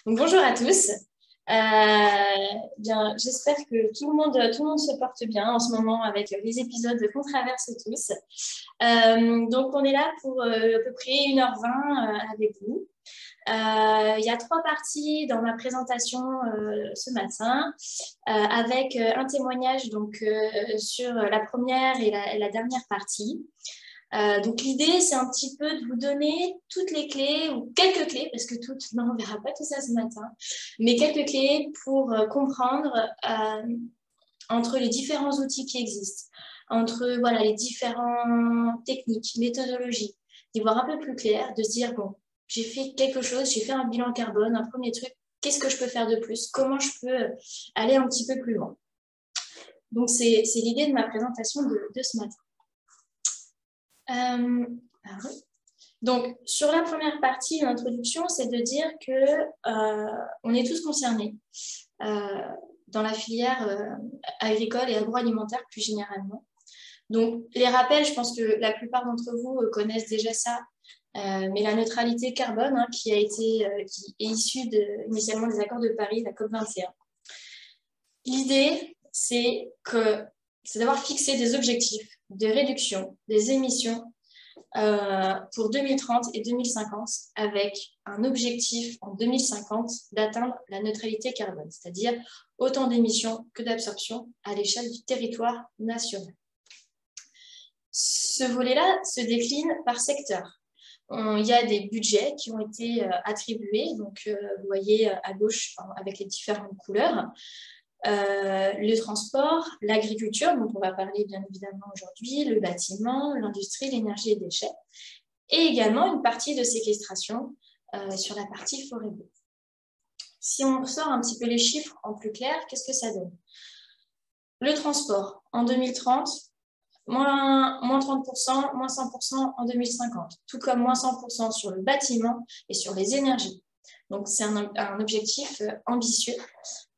Donc, bonjour à tous. Bien, j'espère que tout le monde se porte bien en ce moment avec les épisodes qu'on traverse tous. Donc, on est là pour à peu près 1h20 avec vous. Il y a 3 parties dans ma présentation ce matin, avec un témoignage donc, sur la première et la dernière partie. Donc l'idée, c'est un petit peu de vous donner toutes les clés, ou quelques clés, parce que toutes, non, on ne verra pas tout ça ce matin, mais quelques clés pour comprendre entre les différents outils qui existent, entre voilà, les différentes techniques, méthodologies, d'y voir un peu plus clair, de se dire, bon, j'ai fait quelque chose, j'ai fait un bilan carbone, un premier truc, qu'est-ce que je peux faire de plus? Comment je peux aller un petit peu plus loin? Donc c'est l'idée de ma présentation de ce matin. Donc, sur la première partie, l'introduction, c'est de dire qu'on est tous concernés dans la filière agricole et agroalimentaire plus généralement. Donc, les rappels, je pense que la plupart d'entre vous connaissent déjà ça, mais la neutralité carbone, qui est issue initialement des accords de Paris, la COP21. L'idée, c'est d'avoir fixé des objectifs de réduction des émissions pour 2030 et 2050, avec un objectif en 2050 d'atteindre la neutralité carbone, c'est-à-dire autant d'émissions que d'absorption à l'échelle du territoire national. Ce volet-là se décline par secteur. Il y a des budgets qui ont été attribués, donc vous voyez à gauche avec les différentes couleurs. Le transport, l'agriculture, dont on va parler bien évidemment aujourd'hui, le bâtiment, l'industrie, l'énergie et les déchets, et également une partie de séquestration sur la partie forêt bleue. Si on sort un petit peu les chiffres en plus clair, qu'est-ce que ça donne? Le transport, en 2030, moins 30%, moins 100% en 2050, tout comme moins 100% sur le bâtiment et sur les énergies. Donc, c'est un objectif ambitieux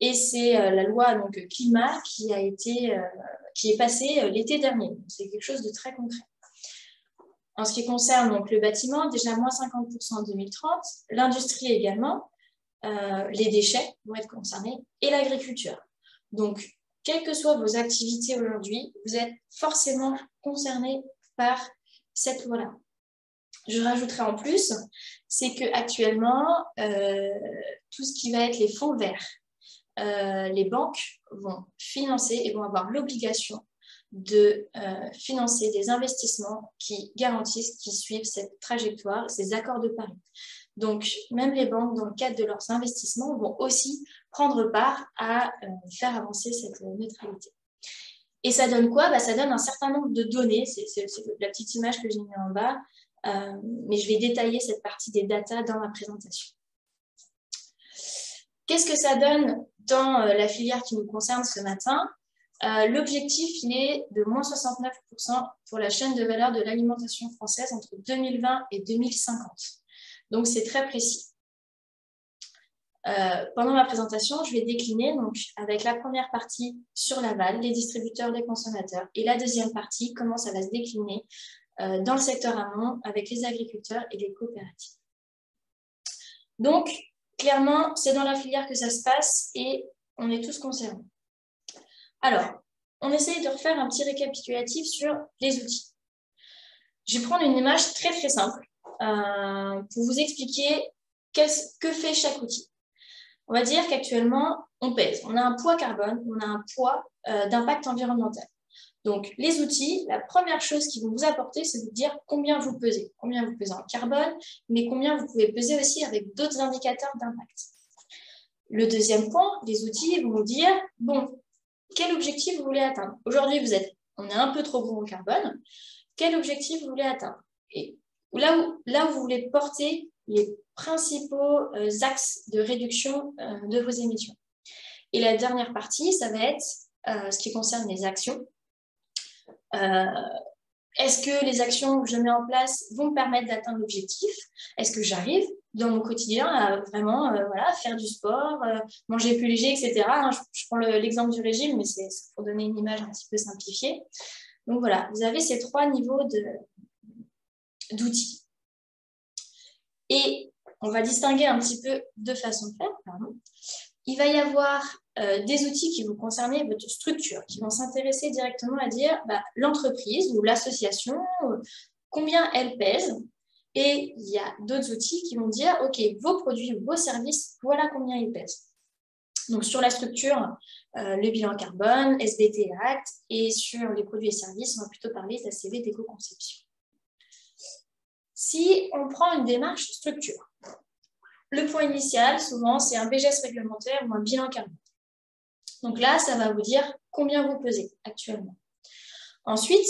et c'est la loi donc, climat qui est passée l'été dernier. C'est quelque chose de très concret. En ce qui concerne donc, le bâtiment, déjà moins 50% en 2030, l'industrie également, les déchets vont être concernés et l'agriculture. Donc, quelles que soient vos activités aujourd'hui, vous êtes forcément concernés par cette loi-là. Je rajouterai en plus, c'est qu'actuellement, tout ce qui va être les fonds verts, les banques vont financer et vont avoir l'obligation de financer des investissements qui garantissent, qui suivent cette trajectoire, ces accords de Paris. Donc, même les banques, dans le cadre de leurs investissements, vont aussi prendre part à faire avancer cette neutralité. Et ça donne quoi? Ça donne un certain nombre de données, c'est la petite image que j'ai mise en bas, mais je vais détailler cette partie des data dans ma présentation. Qu'est-ce que ça donne dans la filière qui nous concerne ce matin? L'objectif, il est de moins 69% pour la chaîne de valeur de l'alimentation française entre 2020 et 2050. Donc, c'est très précis. Pendant ma présentation, je vais décliner donc, avec la première partie sur l'aval, les distributeurs, les consommateurs, et la deuxième partie, comment ça va se décliner dans le secteur amont avec les agriculteurs et les coopératives. Donc, clairement, c'est dans la filière que ça se passe et on est tous concernés. Alors, on essaye de refaire un petit récapitulatif sur les outils. Je vais prendre une image très très simple pour vous expliquer que fait chaque outil. On va dire qu'actuellement, on pèse. On a un poids carbone, on a un poids d'impact environnemental. Donc, les outils, la première chose qu'ils vont vous apporter, c'est de vous dire combien vous pesez. Combien vous pesez en carbone, mais combien vous pouvez peser aussi avec d'autres indicateurs d'impact. Le deuxième point, les outils vont vous dire, bon, quel objectif vous voulez atteindre? Aujourd'hui, on est un peu trop gros en carbone. Quel objectif vous voulez atteindre? Et là où vous voulez porter les principaux axes de réduction de vos émissions. Et la dernière partie, ça va être ce qui concerne les actions. Est-ce que les actions que je mets en place vont me permettre d'atteindre l'objectif? Est-ce que j'arrive dans mon quotidien à vraiment faire du sport, manger plus léger, etc. Je prends l'exemple du régime, mais c'est pour donner une image un petit peu simplifiée. Donc voilà, vous avez ces 3 niveaux d'outils. Et on va distinguer un petit peu deux façons de faire. pardon. Il va y avoir des outils qui vont concerner votre structure, qui vont s'intéresser directement à dire l'entreprise ou l'association, combien elle pèse. Et il y a d'autres outils qui vont dire, OK, vos produits ou vos services, voilà combien ils pèsent. Donc, sur la structure, le bilan carbone, SBT Act, et sur les produits et services, on va plutôt parler d'ACV d'éco-conception. Si on prend une démarche structure, le point initial, souvent, c'est un BGS réglementaire ou un bilan carbone. Donc là, ça va vous dire combien vous pesez actuellement. Ensuite,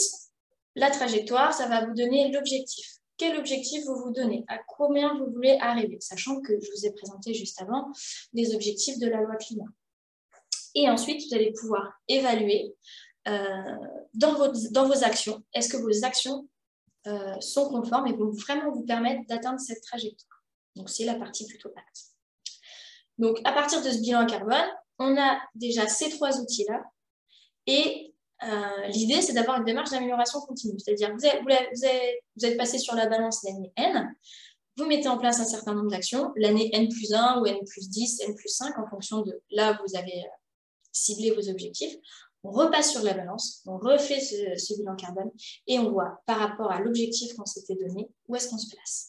la trajectoire, ça va vous donner l'objectif. Quel objectif vous vous donnez? À combien vous voulez arriver? Sachant que je vous ai présenté juste avant les objectifs de la loi climat. Et ensuite, vous allez pouvoir évaluer dans vos actions. Est-ce que vos actions sont conformes et vont vraiment vous permettre d'atteindre cette trajectoire? Donc, c'est la partie plutôt acte. Donc, à partir de ce bilan carbone, on a déjà ces 3 outils-là. Et l'idée, c'est d'avoir une démarche d'amélioration continue. C'est-à-dire, vous êtes passé sur la balance l'année N, vous mettez en place un certain nombre d'actions, l'année N+1 ou N+10, N+5, en fonction de là où vous avez ciblé vos objectifs. On repasse sur la balance, on refait ce bilan carbone et on voit par rapport à l'objectif qu'on s'était donné, où est-ce qu'on se place.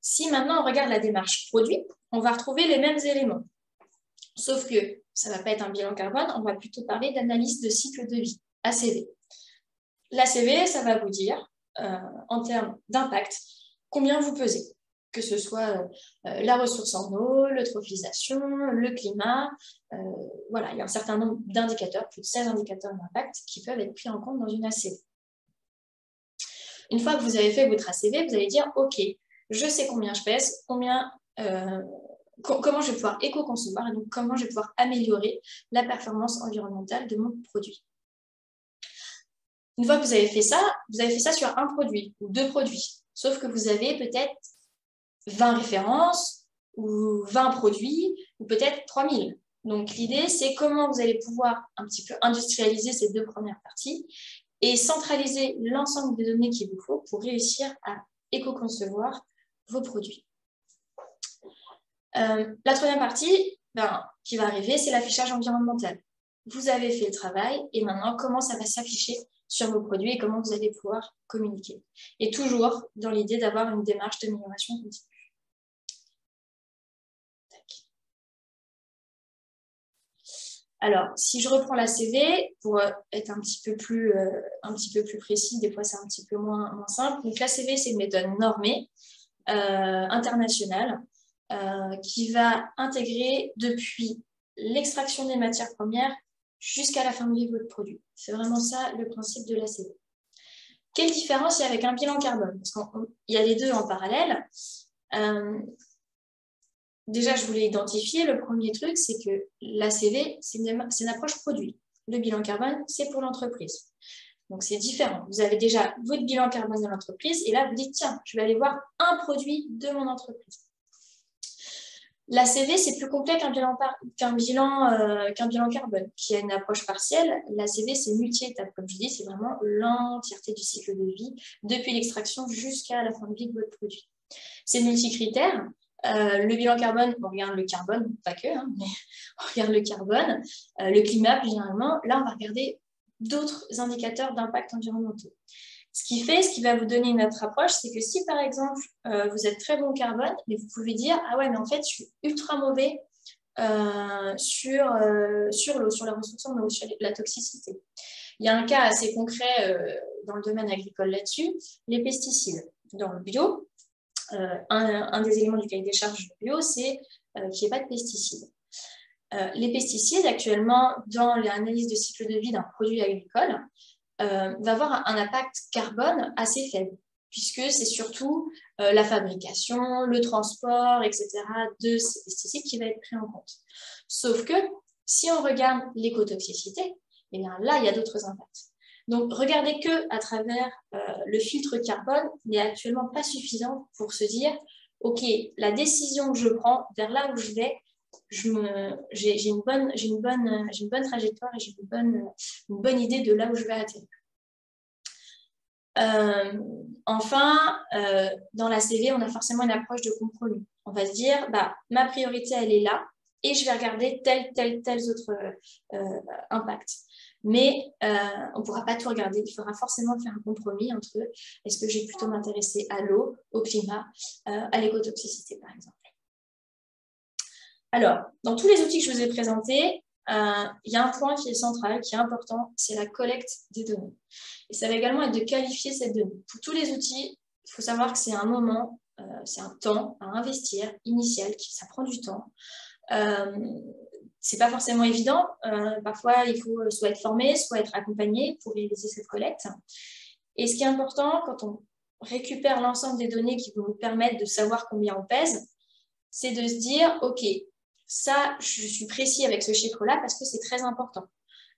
Si maintenant on regarde la démarche produit, on va retrouver les mêmes éléments. Sauf que ça ne va pas être un bilan carbone, on va plutôt parler d'analyse de cycle de vie, ACV. L'ACV, ça va vous dire, en termes d'impact, combien vous pesez, que ce soit la ressource en eau, l'eutrophisation, le climat. Voilà, il y a un certain nombre d'indicateurs, plus de 16 indicateurs d'impact qui peuvent être pris en compte dans une ACV. Une fois que vous avez fait votre ACV, vous allez dire, OK, je sais combien je pèse, comment je vais pouvoir éco-concevoir et donc comment je vais pouvoir améliorer la performance environnementale de mon produit. Une fois que vous avez fait ça sur un produit ou 2 produits. Sauf que vous avez peut-être 20 références ou 20 produits ou peut-être 3000. Donc l'idée, c'est comment vous allez pouvoir un petit peu industrialiser ces 2 premières parties et centraliser l'ensemble des données qu'il vous faut pour réussir à éco-concevoir vos produits. La 3e partie qui va arriver, c'est l'affichage environnemental. Vous avez fait le travail et maintenant, comment ça va s'afficher sur vos produits et comment vous allez pouvoir communiquer. Et toujours dans l'idée d'avoir une démarche d'amélioration continue. Alors, si je reprends la CV, pour être un petit peu plus précis, des fois c'est un petit peu moins simple. Donc la CV, c'est une méthode normée, internationale, qui va intégrer depuis l'extraction des matières premières jusqu'à la fin de vie de votre produit. C'est vraiment ça le principe de la CV. Quelle différence il y a avec un bilan carbone? Parce qu'il y a les deux en parallèle. Déjà, je voulais identifier, le premier truc, c'est que la CV, c'est une approche produit. Le bilan carbone, c'est pour l'entreprise. Donc, c'est différent. Vous avez déjà votre bilan carbone de l'entreprise et là, vous dites, tiens, je vais aller voir un produit de mon entreprise. La CV, c'est plus complet qu'un bilan carbone, qui a une approche partielle. La CV, c'est multi-étapes. Comme je dis, c'est vraiment l'entièreté du cycle de vie, depuis l'extraction jusqu'à la fin de vie de votre produit. C'est multi-critères. Le bilan carbone, on regarde le carbone, pas que, hein, mais on regarde le carbone, le climat, plus généralement. Là, on va regarder d'autres indicateurs d'impact environnementaux. Ce qui va vous donner une autre approche, c'est que si par exemple, vous êtes très bon au carbone, mais vous pouvez dire, ah ouais, mais en fait, je suis ultra mauvais sur l'eau, sur la ressource en eau, sur la toxicité. Il y a un cas assez concret dans le domaine agricole là-dessus, les pesticides. Dans le bio, un des éléments du cahier des charges du bio, c'est qu'il n'y ait pas de pesticides. Les pesticides, actuellement, dans l'analyse de cycle de vie d'un produit agricole, va avoir un impact carbone assez faible, puisque c'est surtout la fabrication, le transport, etc. de ces pesticides qui va être pris en compte. Sauf que, si on regarde l'écotoxicité, eh bien là, il y a d'autres impacts. Donc, regardez que à travers le filtre carbone n'est actuellement pas suffisant pour se dire, OK, la décision que je prends vers là où je vais, j'ai une bonne trajectoire et j'ai une bonne idée de là où je vais atterrir. Enfin, dans la CV, on a forcément une approche de compromis. On va se dire, bah, ma priorité, elle est là, et je vais regarder tels autres impacts. Mais on ne pourra pas tout regarder. Il faudra forcément faire un compromis entre est-ce que j'ai plutôt m'intéresser à l'eau, au climat, à l'écotoxicité, par exemple. Alors, dans tous les outils que je vous ai présentés, il y a un point qui est central, qui est important, c'est la collecte des données. Et ça va également être de qualifier cette donnée. Pour tous les outils, il faut savoir que c'est un moment, c'est un temps à investir initial, ça prend du temps. C'est pas forcément évident. Parfois, il faut soit être formé, soit être accompagné pour réaliser cette collecte. Et ce qui est important, quand on récupère l'ensemble des données qui vont nous permettre de savoir combien on pèse, c'est de se dire, OK, ça, je suis précis avec ce chiffre-là parce que c'est très important.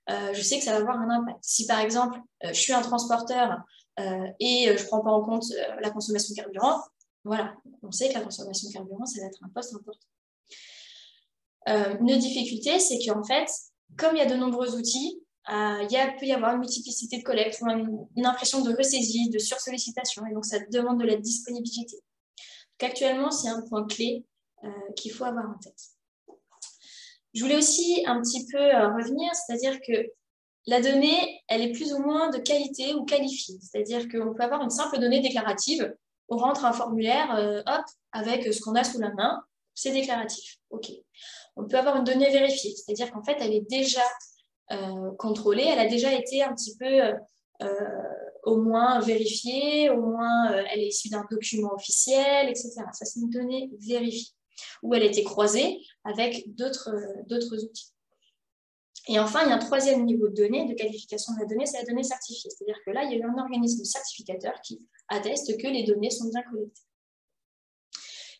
Je sais que ça va avoir un impact. Si par exemple, je suis un transporteur et je ne prends pas en compte la consommation de carburant, voilà, on sait que la consommation de carburant, ça va être un poste important. Une difficulté, c'est qu'en fait, comme il y a de nombreux outils, il peut y avoir une multiplicité de collecte, une impression de ressaisie, de sursollicitation, et donc ça demande de la disponibilité. Donc actuellement, c'est un point clé qu'il faut avoir en tête. Je voulais aussi un petit peu revenir, c'est-à-dire que la donnée, elle est plus ou moins de qualité ou qualifiée. C'est-à-dire qu'on peut avoir une simple donnée déclarative, on rentre un formulaire, hop, avec ce qu'on a sous la main, c'est déclaratif. OK. On peut avoir une donnée vérifiée, c'est-à-dire qu'en fait, elle est déjà contrôlée, elle a déjà été un petit peu au moins vérifiée, au moins elle est issue d'un document officiel, etc. Ça, c'est une donnée vérifiée, où elle a été croisée avec d'autres outils. Et enfin, il y a un troisième niveau de données, de qualification de la donnée, c'est la donnée certifiée. C'est-à-dire que là, il y a eu un organisme certificateur qui atteste que les données sont bien collectées.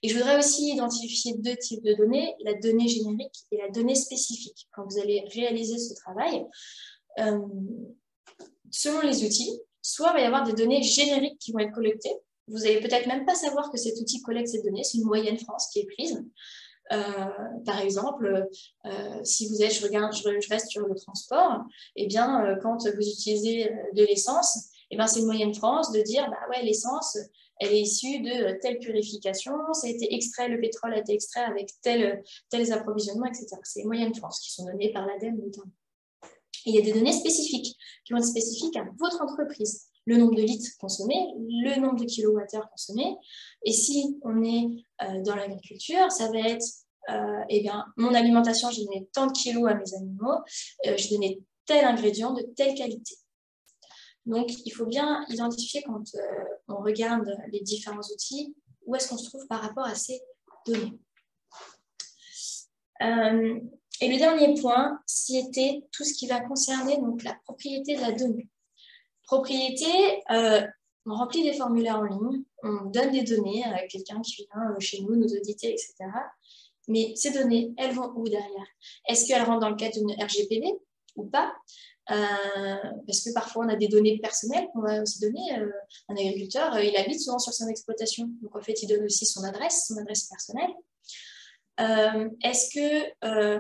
Et je voudrais aussi identifier deux types de données, la donnée générique et la donnée spécifique. Quand vous allez réaliser ce travail, selon les outils, soit il va y avoir des données génériques qui vont être collectées. Vous n'allez peut-être même pas savoir que cet outil collecte ces données, c'est une moyenne France qui est prise. Par exemple, si vous êtes, je reste sur le transport, eh bien, quand vous utilisez de l'essence, eh bien, c'est une moyenne France de dire, bah ouais, l'essence, elle est issue de telle purification, ça a été extrait, le pétrole a été extrait avec tels approvisionnements, etc. C'est les moyennes France qui sont données par l'ADEME notamment. Et il y a des données spécifiques qui vont être spécifiques à votre entreprise. Le nombre de litres consommés, le nombre de kilowattheures consommés. Et si on est dans l'agriculture, ça va être, eh bien, mon alimentation, j'ai donné tant de kilos à mes animaux, j'ai donné tel ingrédient de telle qualité. Donc, il faut bien identifier quand on regarde les différents outils, où est-ce qu'on se trouve par rapport à ces données. Et le dernier point, c'était tout ce qui va concerner donc, la propriété de la donnée. Propriété, on remplit des formulaires en ligne, on donne des données à quelqu'un qui vient chez nous, nous auditer, etc. Mais ces données, elles vont où derrière? Est-ce qu'elles rentrent dans le cadre d'une RGPD ou pas? Parce que parfois, on a des données personnelles qu'on va aussi donner. Un agriculteur, il habite souvent sur son exploitation. Donc, en fait, il donne aussi son adresse personnelle. Est-ce que,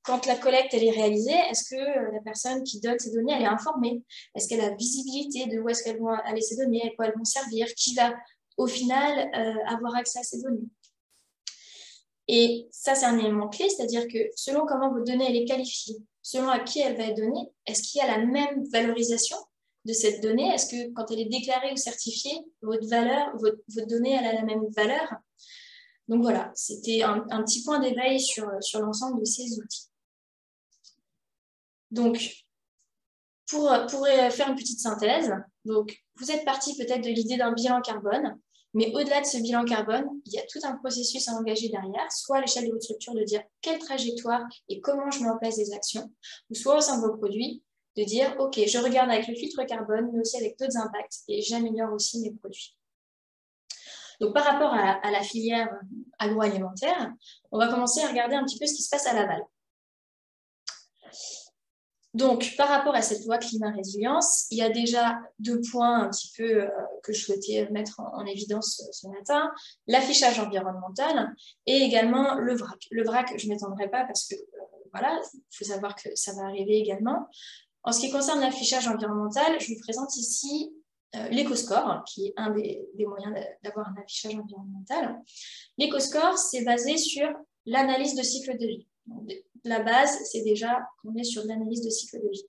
quand la collecte elle est réalisée, est-ce que la personne qui donne ces données, elle est informée? Est-ce qu'elle a visibilité de où est-ce qu'elles vont aller ces données, à quoi elles vont servir, qui va au final avoir accès à ces données? Et ça, c'est un élément clé, c'est-à-dire que selon comment votre donnée elle est qualifiée, selon à qui elle va être donnée, est-ce qu'il y a la même valorisation de cette donnée? Est-ce que quand elle est déclarée ou certifiée, votre donnée elle a la même valeur? Donc voilà, c'était un petit point d'éveil sur l'ensemble de ces outils. Donc, pour faire une petite synthèse, donc, vous êtes parti peut-être de l'idée d'un bilan carbone, mais au-delà de ce bilan carbone, il y a tout un processus à engager derrière, soit à l'échelle de votre structure de dire quelle trajectoire et comment je mets en place des actions, ou soit au sein de vos produits, de dire ok, je regarde avec le filtre carbone, mais aussi avec d'autres impacts, et j'améliore aussi mes produits. Donc, par rapport à la filière agroalimentaire, on va commencer à regarder un petit peu ce qui se passe à l'aval. Donc, par rapport à cette loi climat-résilience, il y a déjà deux points un petit peu que je souhaitais mettre en évidence ce matin. L'affichage environnemental et également le vrac. Le vrac, je ne m'étendrai pas parce que, voilà, il faut savoir que ça va arriver également. En ce qui concerne l'affichage environnemental, je vous présente ici l'EcoScore, qui est un des moyens d'avoir un affichage environnemental. L'EcoScore, c'est basé sur l'analyse de cycle de vie. Donc, la base, c'est déjà qu'on est sur l'analyse de cycle de vie.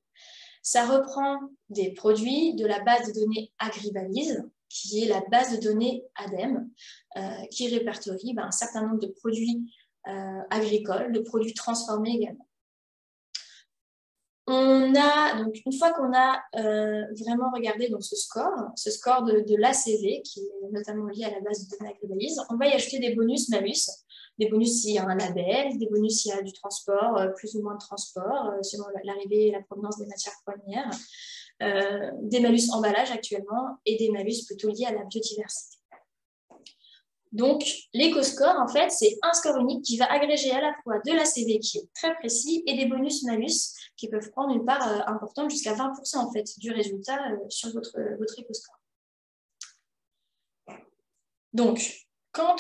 Ça reprend des produits de la base de données Agribalise, qui est la base de données ADEME, qui répertorie un certain nombre de produits agricoles, de produits transformés également. Donc, une fois qu'on a vraiment regardé donc, ce score de l'ACV, qui est notamment lié à la base de données Agribalise, on va y ajouter des bonus-malus. Des bonus s'il y a un label, des bonus s'il y a du transport, plus ou moins de transport, selon l'arrivée et la provenance des matières premières, des malus emballage actuellement et des malus plutôt liés à la biodiversité. Donc, l'EcoScore, en fait, c'est un score unique qui va agréger à la fois de l'ACV qui est très précis et des bonus-malus qui peuvent prendre une part importante jusqu'à 20% en fait, du résultat sur votre EcoScore. Donc, quand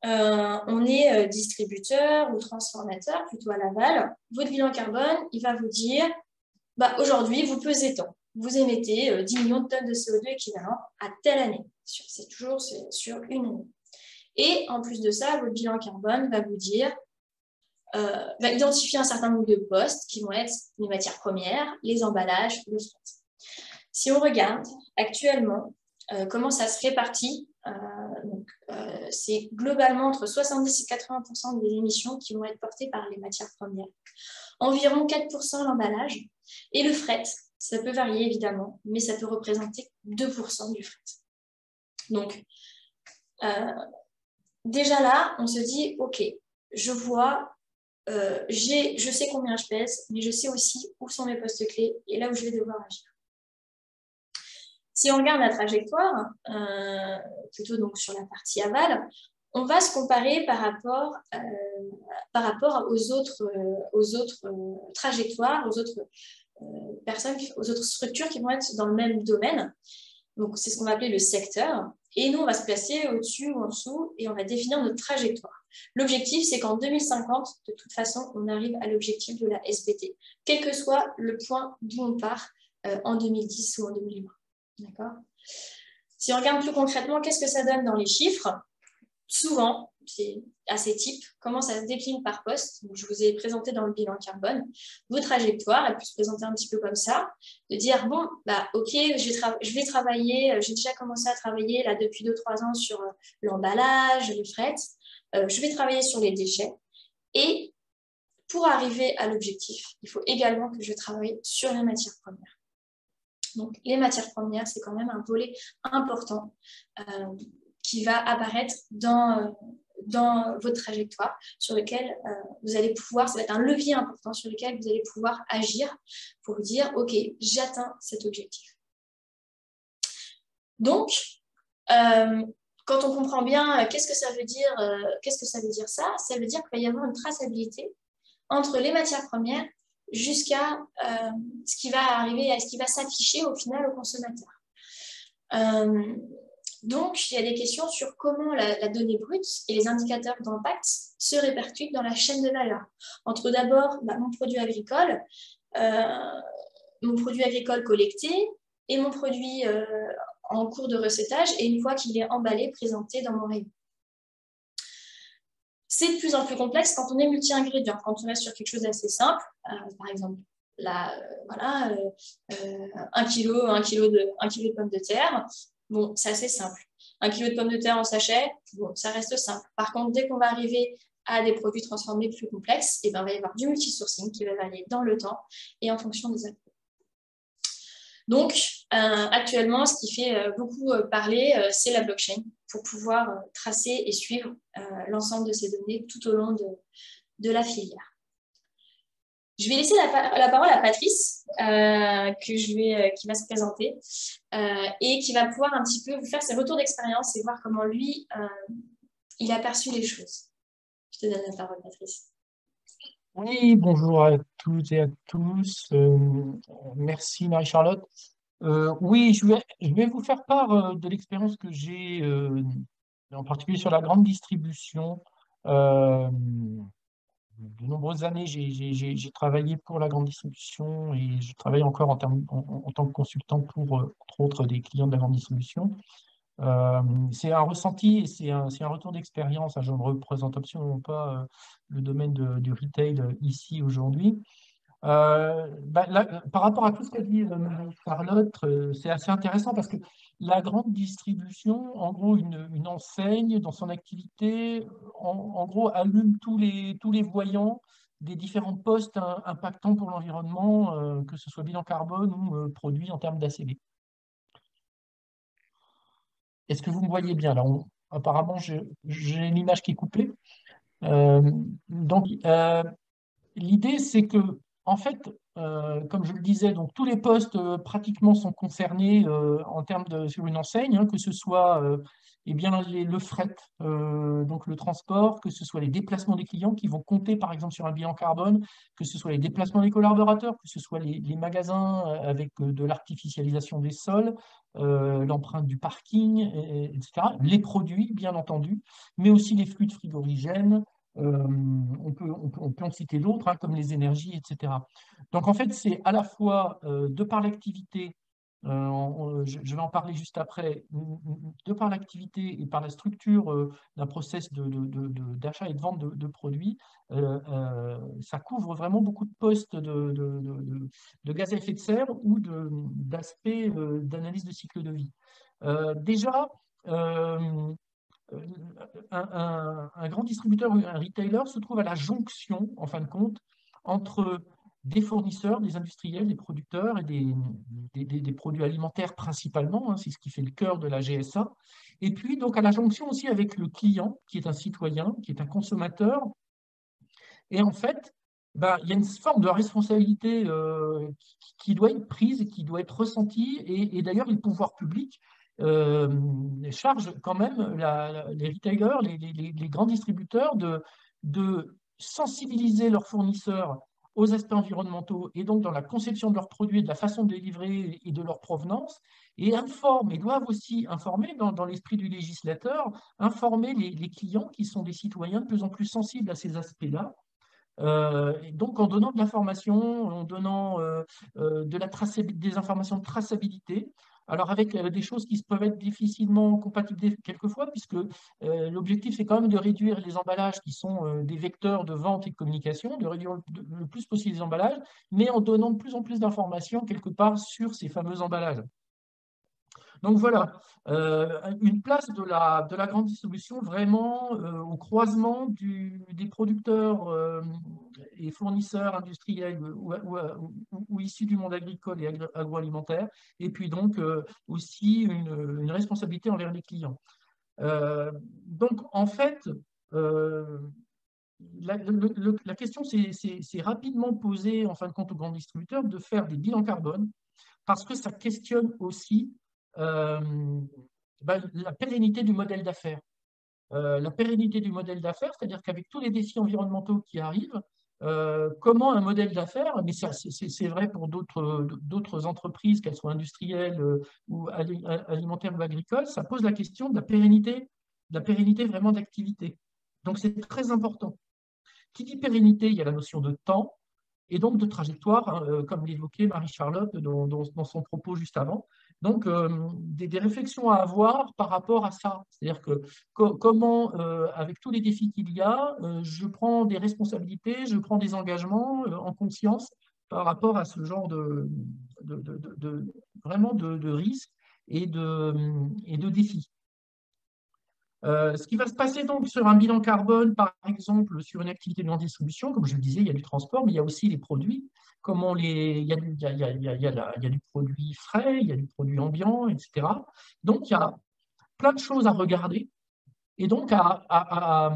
on est distributeur ou transformateur, plutôt à l'aval, votre bilan carbone, il va vous dire aujourd'hui, vous pesez tant. Vous émettez 10 millions de tonnes de CO2 équivalent à telle année. C'est toujours sur une année. Et en plus de ça, votre bilan carbone va vous dire, va identifier un certain nombre de postes qui vont être les matières premières, les emballages, le fret. Si on regarde actuellement comment ça se répartit, c'est globalement entre 70 et 80% des émissions qui vont être portées par les matières premières. Environ 4% l'emballage. Et le fret, ça peut varier évidemment, mais ça peut représenter 2% du fret. Donc, déjà là, on se dit, OK, je vois, je sais combien je pèse, mais je sais aussi où sont mes postes clés et là où je vais devoir agir. Si on regarde la trajectoire, plutôt donc sur la partie aval, on va se comparer par rapport aux autres trajectoires, aux autres personnes, aux autres structures qui vont être dans le même domaine. Donc, c'est ce qu'on va appeler le secteur. Et nous, on va se placer au-dessus ou en dessous et on va définir notre trajectoire. L'objectif, c'est qu'en 2050, de toute façon, on arrive à l'objectif de la SBT, quel que soit le point d'où on part en 2010 ou en 2020. D'accord ? Si on regarde plus concrètement, qu'est-ce que ça donne dans les chiffres ? Souvent, c'est assez type, comment ça se décline par poste. Donc, je vous ai présenté dans le bilan carbone. Vos trajectoires, elles peuvent se présenter un petit peu comme ça, de dire, bon, ok, je vais travailler, j'ai déjà commencé à travailler là, depuis 2-3 ans sur l'emballage, le fret, je vais travailler sur les déchets. Et pour arriver à l'objectif, il faut également que je travaille sur les matières premières. Donc, les matières premières, c'est quand même un volet important qui va apparaître dans votre trajectoire, sur lequel vous allez pouvoir, ça va être un levier important sur lequel vous allez pouvoir agir pour vous dire, OK, j'atteins cet objectif. Donc, quand on comprend bien qu'est-ce que ça veut dire ça veut dire qu'il va y avoir une traçabilité entre les matières premières jusqu'à ce qui va arriver, à ce qui va s'afficher au final au consommateur. Donc, il y a des questions sur comment la donnée brute et les indicateurs d'impact se répercutent dans la chaîne de valeur. Entre d'abord mon produit agricole collecté et mon produit en cours de recettage et une fois qu'il est emballé, présenté dans mon rayon. C'est de plus en plus complexe quand on est multi-ingrédient. Quand on reste sur quelque chose d'assez simple, par exemple, un kilo de pommes de terre, bon, c'est assez simple. 1 kilo de pommes de terre en sachet, bon, ça reste simple. Par contre, dès qu'on va arriver à des produits transformés plus complexes, il va y avoir du multi-sourcing qui va varier dans le temps et en fonction des appels. Donc, actuellement, ce qui fait beaucoup parler, c'est la blockchain pour pouvoir tracer et suivre l'ensemble de ces données tout au long de la filière. Je vais laisser la parole à Patrice, qui va se présenter et qui va pouvoir un petit peu vous faire ses retours d'expérience et voir comment lui, il a perçu les choses. Je te donne la parole, Patrice. Oui, bonjour à toutes et à tous. Merci Marie-Charlotte. Oui, je vais vous faire part de l'expérience que j'ai, en particulier sur la grande distribution. de nombreuses années, j'ai travaillé pour la grande distribution et je travaille encore en tant que consultant pour, entre autres, des clients de la grande distribution. C'est un ressenti et c'est un retour d'expérience, hein. Je ne représente absolument pas le domaine du retail ici aujourd'hui. Par rapport à tout ce qu'a dit Charlotte, c'est assez intéressant parce que la grande distribution, en gros, une enseigne dans son activité, en gros, allume tous les voyants des différents postes impactants pour l'environnement, que ce soit bilan carbone ou produit en termes d'ACV. Est-ce que vous me voyez bien là? Apparemment, j'ai une image qui est coupée. Euh, donc, l'idée, c'est que, en fait, comme je le disais, donc tous les postes pratiquement sont concernés en termes sur une enseigne, hein, que ce soit eh bien, le fret, donc le transport, que ce soit les déplacements des clients qui vont compter par exemple sur un bilan carbone, que ce soit les déplacements des collaborateurs, que ce soit les magasins avec de l'artificialisation des sols, l'empreinte du parking, etc. Les produits, bien entendu, mais aussi les flux de frigorigène. On peut en citer d'autres, hein, comme les énergies, etc. Donc, en fait, c'est à la fois, de par l'activité, je vais en parler juste après, de par l'activité et par la structure d'un process d'achat et de vente de produits, ça couvre vraiment beaucoup de postes de gaz à effet de serre ou d'aspects d'analyse de cycle de vie. Déjà, euh, euh, un grand distributeur ou un retailer se trouve à la jonction, en fin de compte, entre des fournisseurs, des industriels, des producteurs et des produits alimentaires principalement, hein, c'est ce qui fait le cœur de la GSA, et puis donc à la jonction aussi avec le client, qui est un citoyen, qui est un consommateur, et en fait, il y a une forme de responsabilité qui doit être prise et qui doit être ressentie. Et d'ailleurs, les pouvoirs publics euh, chargent quand même les retailers, les grands distributeurs de sensibiliser leurs fournisseurs aux aspects environnementaux et donc dans la conception de leurs produits, de la façon de les livrer et de leur provenance, et informent, et doivent aussi informer dans l'esprit du législateur, informer les clients qui sont des citoyens de plus en plus sensibles à ces aspects-là, et donc, en donnant de l'information, en donnant des informations de traçabilité, alors avec des choses qui peuvent être difficilement compatibles quelquefois, puisque l'objectif, c'est quand même de réduire les emballages qui sont des vecteurs de vente et de communication, de réduire le plus possible les emballages, mais en donnant de plus en plus d'informations quelque part sur ces fameux emballages. Donc voilà, une place de la grande distribution vraiment au croisement des producteurs et fournisseurs industriels ou issus du monde agricole et agroalimentaire, et puis donc aussi une responsabilité envers les clients. Donc en fait, euh, la question s'est rapidement posée en fin de compte aux grands distributeurs de faire des bilans carbone parce que ça questionne aussi euh, la pérennité du modèle d'affaires. La pérennité du modèle d'affaires, c'est-à-dire qu'avec tous les défis environnementaux qui arrivent, comment un modèle d'affaires, mais c'est vrai pour d'autres entreprises, qu'elles soient industrielles ou alimentaires ou agricoles, ça pose la question de la pérennité vraiment d'activité. Donc c'est très important. Qui dit pérennité, il y a la notion de temps et donc de trajectoire, hein, comme l'évoquait Marie-Charlotte dans son propos juste avant. Donc, des réflexions à avoir par rapport à ça. C'est-à-dire que comment, avec tous les défis qu'il y a, je prends des responsabilités, je prends des engagements en conscience par rapport à ce genre vraiment de risques et de défis. Ce qui va se passer donc sur un bilan carbone, par exemple, sur une activité de grande distribution, comme je le disais, il y a du transport, mais il y a aussi les produits. Il y a il y a du produit frais, il y a du produit ambiant, etc. Donc, il y a plein de choses à regarder. Et donc, la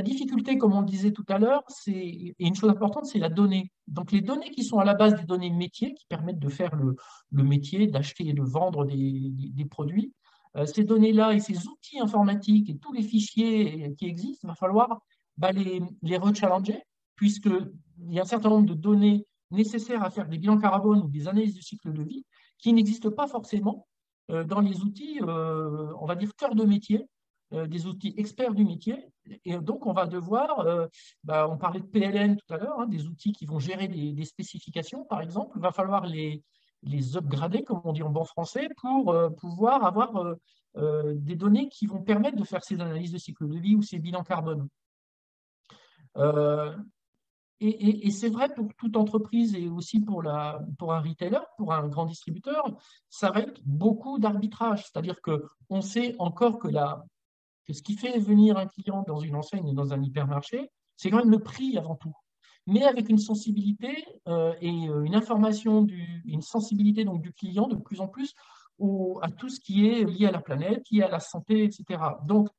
difficulté, comme on le disait tout à l'heure, et une chose importante, c'est la donnée. Donc, les données qui sont à la base des données métiers, qui permettent de faire le métier, d'acheter et de vendre des produits, ces données-là et ces outils informatiques et tous les fichiers qui existent, il va falloir les rechallenger, puisqu'il y a un certain nombre de données nécessaires à faire des bilans carbone ou des analyses du cycle de vie, qui n'existent pas forcément dans les outils, on va dire, cœur de métier, des outils experts du métier. Et donc, on va devoir, on parlait de PLN tout à l'heure, hein, des outils qui vont gérer des spécifications, par exemple. Il va falloir les upgrader, comme on dit en bon français, pour pouvoir avoir des données qui vont permettre de faire ces analyses de cycle de vie ou ces bilans carbone. Et c'est vrai pour toute entreprise et aussi pour un retailer, pour un grand distributeur, ça va être beaucoup d'arbitrage. C'est-à-dire qu'on sait encore que ce qui fait venir un client dans une enseigne et dans un hypermarché, c'est quand même le prix avant tout. Mais avec une sensibilité une information, une sensibilité donc, du client de plus en plus à tout ce qui est lié à la planète, lié à la santé, etc. Donc,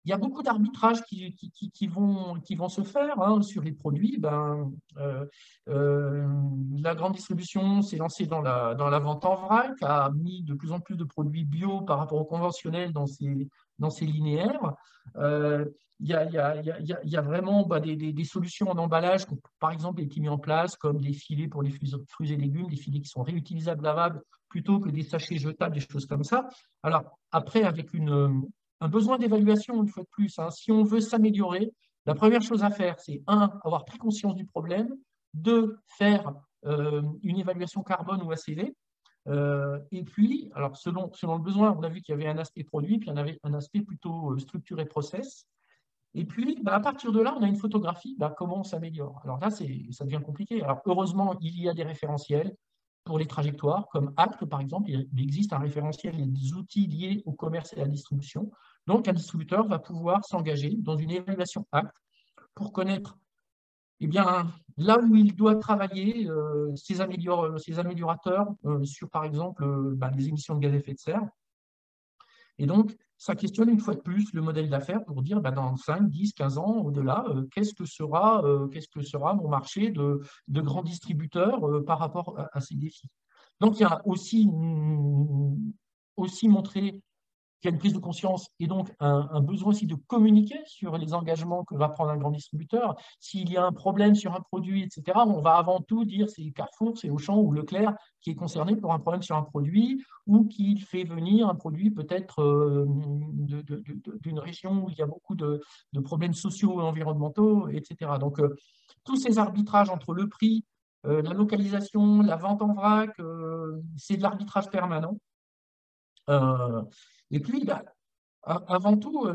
il y a beaucoup d'arbitrages qui vont se faire hein, sur les produits. La grande distribution s'est lancée dans la vente en vrac, a mis de plus en plus de produits bio par rapport au conventionnel dans ses linéaires. Il y a vraiment des solutions en emballage, par exemple, été mis en place, comme des filets pour les fruits et légumes, des filets qui sont réutilisables, lavables, plutôt que des sachets jetables, des choses comme ça. Alors, après, avec un besoin d'évaluation, une fois de plus, hein, si on veut s'améliorer, la première chose à faire, c'est avoir pris conscience du problème, 2, faire une évaluation carbone ou ACV, et puis, alors selon le besoin, on a vu qu'il y avait un aspect produit, puis il y en avait un aspect plutôt structure et process. Et puis, à partir de là, on a une photographie, comment on s'améliore. Alors là, ça devient compliqué. Alors, heureusement, il y a des référentiels pour les trajectoires, comme Acte, par exemple. Il existe un référentiel et des outils liés au commerce et à la distribution. Donc, un distributeur va pouvoir s'engager dans une évaluation Acte pour connaître là où il doit travailler ses améliorateurs sur, par exemple, les émissions de gaz à effet de serre. Et donc, ça questionne une fois de plus le modèle d'affaires pour dire dans 5, 10, 15 ans, au-delà, qu'est-ce que sera mon marché de grands distributeurs par rapport à ces défis. Donc, il y a aussi montré qu'il y a une prise de conscience et donc un besoin aussi de communiquer sur les engagements que va prendre un grand distributeur. S'il y a un problème sur un produit, etc., on va avant tout dire c'est Carrefour, c'est Auchan ou Leclerc qui est concerné pour un problème sur un produit ou qui fait venir un produit peut-être d'une région où il y a beaucoup de problèmes sociaux et environnementaux, etc. Donc, tous ces arbitrages entre le prix, la localisation, la vente en vrac, c'est de l'arbitrage permanent. Et puis, avant tout,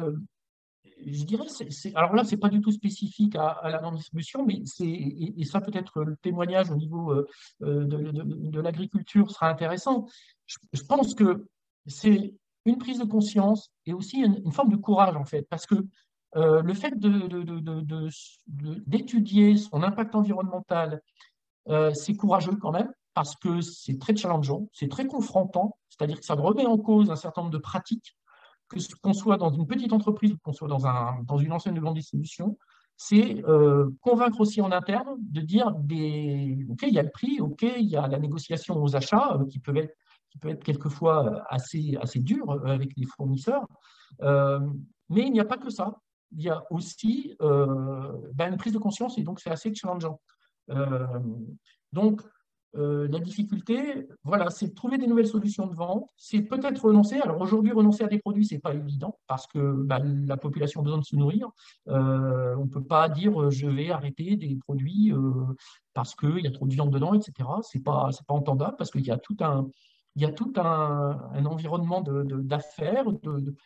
je dirais, alors là, ce n'est pas du tout spécifique à la grande distribution, mais et ça peut être le témoignage au niveau de l'agriculture sera intéressant. Je pense que c'est une prise de conscience et aussi une forme de courage, en fait, parce que le fait d'étudier son impact environnemental, c'est courageux quand même, parce que c'est très challengeant, c'est très confrontant, c'est-à-dire que ça remet en cause un certain nombre de pratiques, qu'on soit dans une petite entreprise ou qu'on soit dans une enseigne de grande distribution, c'est convaincre aussi en interne de dire OK, il y a le prix, OK, il y a la négociation aux achats qui peut être quelquefois assez dur avec les fournisseurs, mais il n'y a pas que ça. Il y a aussi une prise de conscience et donc c'est assez challengeant. Donc, la difficulté, voilà, c'est de trouver des nouvelles solutions de vente. C'est peut-être renoncer. Alors aujourd'hui, renoncer à des produits, c'est pas évident parce que la population a besoin de se nourrir. On ne peut pas dire je vais arrêter des produits parce qu'il y a trop de viande dedans, etc. C'est pas entendable parce qu'il y a tout un environnement d'affaires,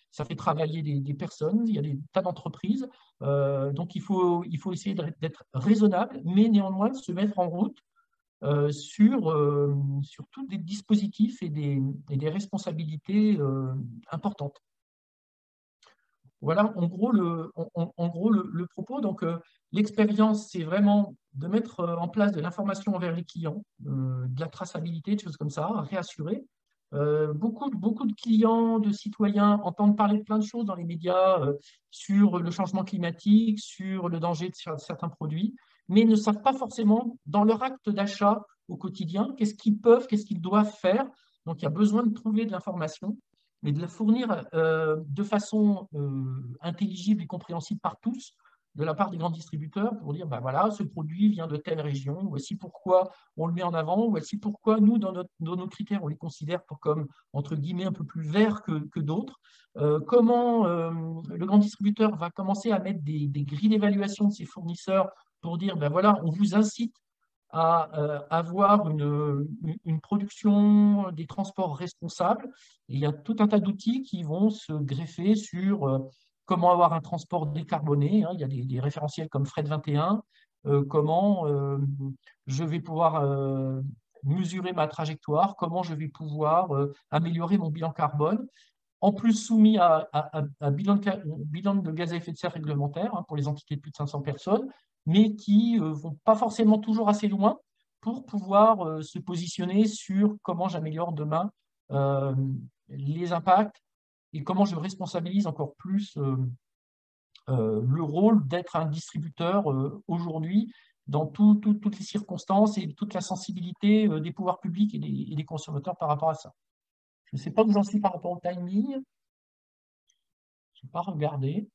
ça fait travailler des personnes, il y a des tas d'entreprises. Donc il faut essayer d'être raisonnable, mais néanmoins de se mettre en route sur tous des dispositifs et des responsabilités importantes. Voilà en gros le propos. Donc, l'expérience, c'est vraiment de mettre en place de l'information envers les clients, de la traçabilité, des choses comme ça, à réassurer. Beaucoup de clients, de citoyens entendent parler de plein de choses dans les médias sur le changement climatique, sur le danger de certains produits, mais ne savent pas forcément, dans leur acte d'achat au quotidien, qu'est-ce qu'ils doivent faire. Donc, il y a besoin de trouver de l'information, mais de la fournir de façon intelligible et compréhensible par tous, de la part des grands distributeurs pour dire, ben voilà, ce produit vient de telle région, voici pourquoi on le met en avant, voici pourquoi nous, dans nos critères, on les considère comme, entre guillemets, un peu plus verts que d'autres. Comment le grand distributeur va commencer à mettre des grilles d'évaluation de ses fournisseurs pour dire, ben voilà, on vous incite à avoir une production, des transports responsables. Et il y a tout un tas d'outils qui vont se greffer sur comment avoir un transport décarboné, hein. Il y a des référentiels comme Fred 21, comment je vais pouvoir mesurer ma trajectoire, comment je vais pouvoir améliorer mon bilan carbone, en plus soumis à bilan de gaz à effet de serre réglementaire, hein, pour les entités de plus de 500 personnes, mais qui ne vont pas forcément toujours assez loin pour pouvoir se positionner sur comment j'améliore demain euh, les impacts et comment je responsabilise encore plus le rôle d'être un distributeur aujourd'hui dans toutes les circonstances et toute la sensibilité des pouvoirs publics et des consommateurs par rapport à ça. Je ne sais pas où j'en suis par rapport au timing. Je n'ai pas regardé.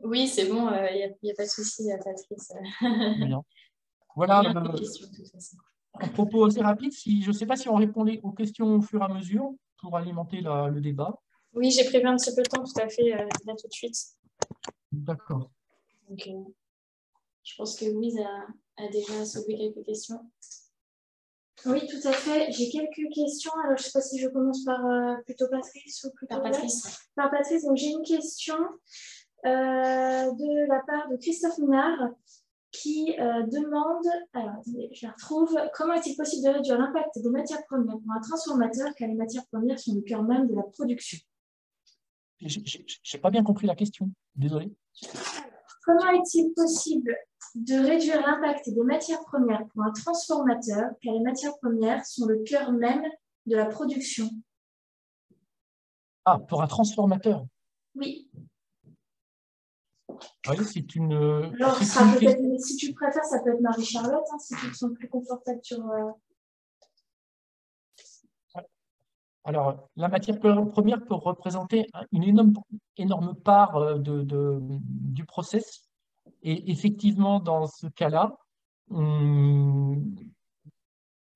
Oui, c'est bon, il n'y a pas de souci, Patrice. Bien. Voilà, Rien de question, de toute façon. un propos assez rapide. Je ne sais pas si on répondait aux questions au fur et à mesure pour alimenter le débat. Oui, j'ai prévu un petit peu de temps, tout à fait, là tout de suite. D'accord. Donc, je pense que Louise a déjà soulevé quelques questions. Oui, tout à fait. J'ai quelques questions. Alors, je ne sais pas si je commence par plutôt Patrice ou plutôt Patrice. Par Patrice. Donc, j'ai une question de la part de Christophe Minard qui demande, alors attendez, je la retrouve, comment est-il possible de réduire l'impact des matières premières pour un transformateur car les matières premières sont le cœur même de la production? Je n'ai pas bien compris la question. Désolé. Comment est-il possible de réduire l'impact des matières premières pour un transformateur, car les matières premières sont le cœur même de la production? Ah, pour un transformateur. Oui. Oui, c'est une. Alors, si tu préfères, ça peut être Marie-Charlotte, hein, si tu te sens plus confortable sur. Alors, la matière première peut représenter une énorme part du process. Et effectivement, dans ce cas-là,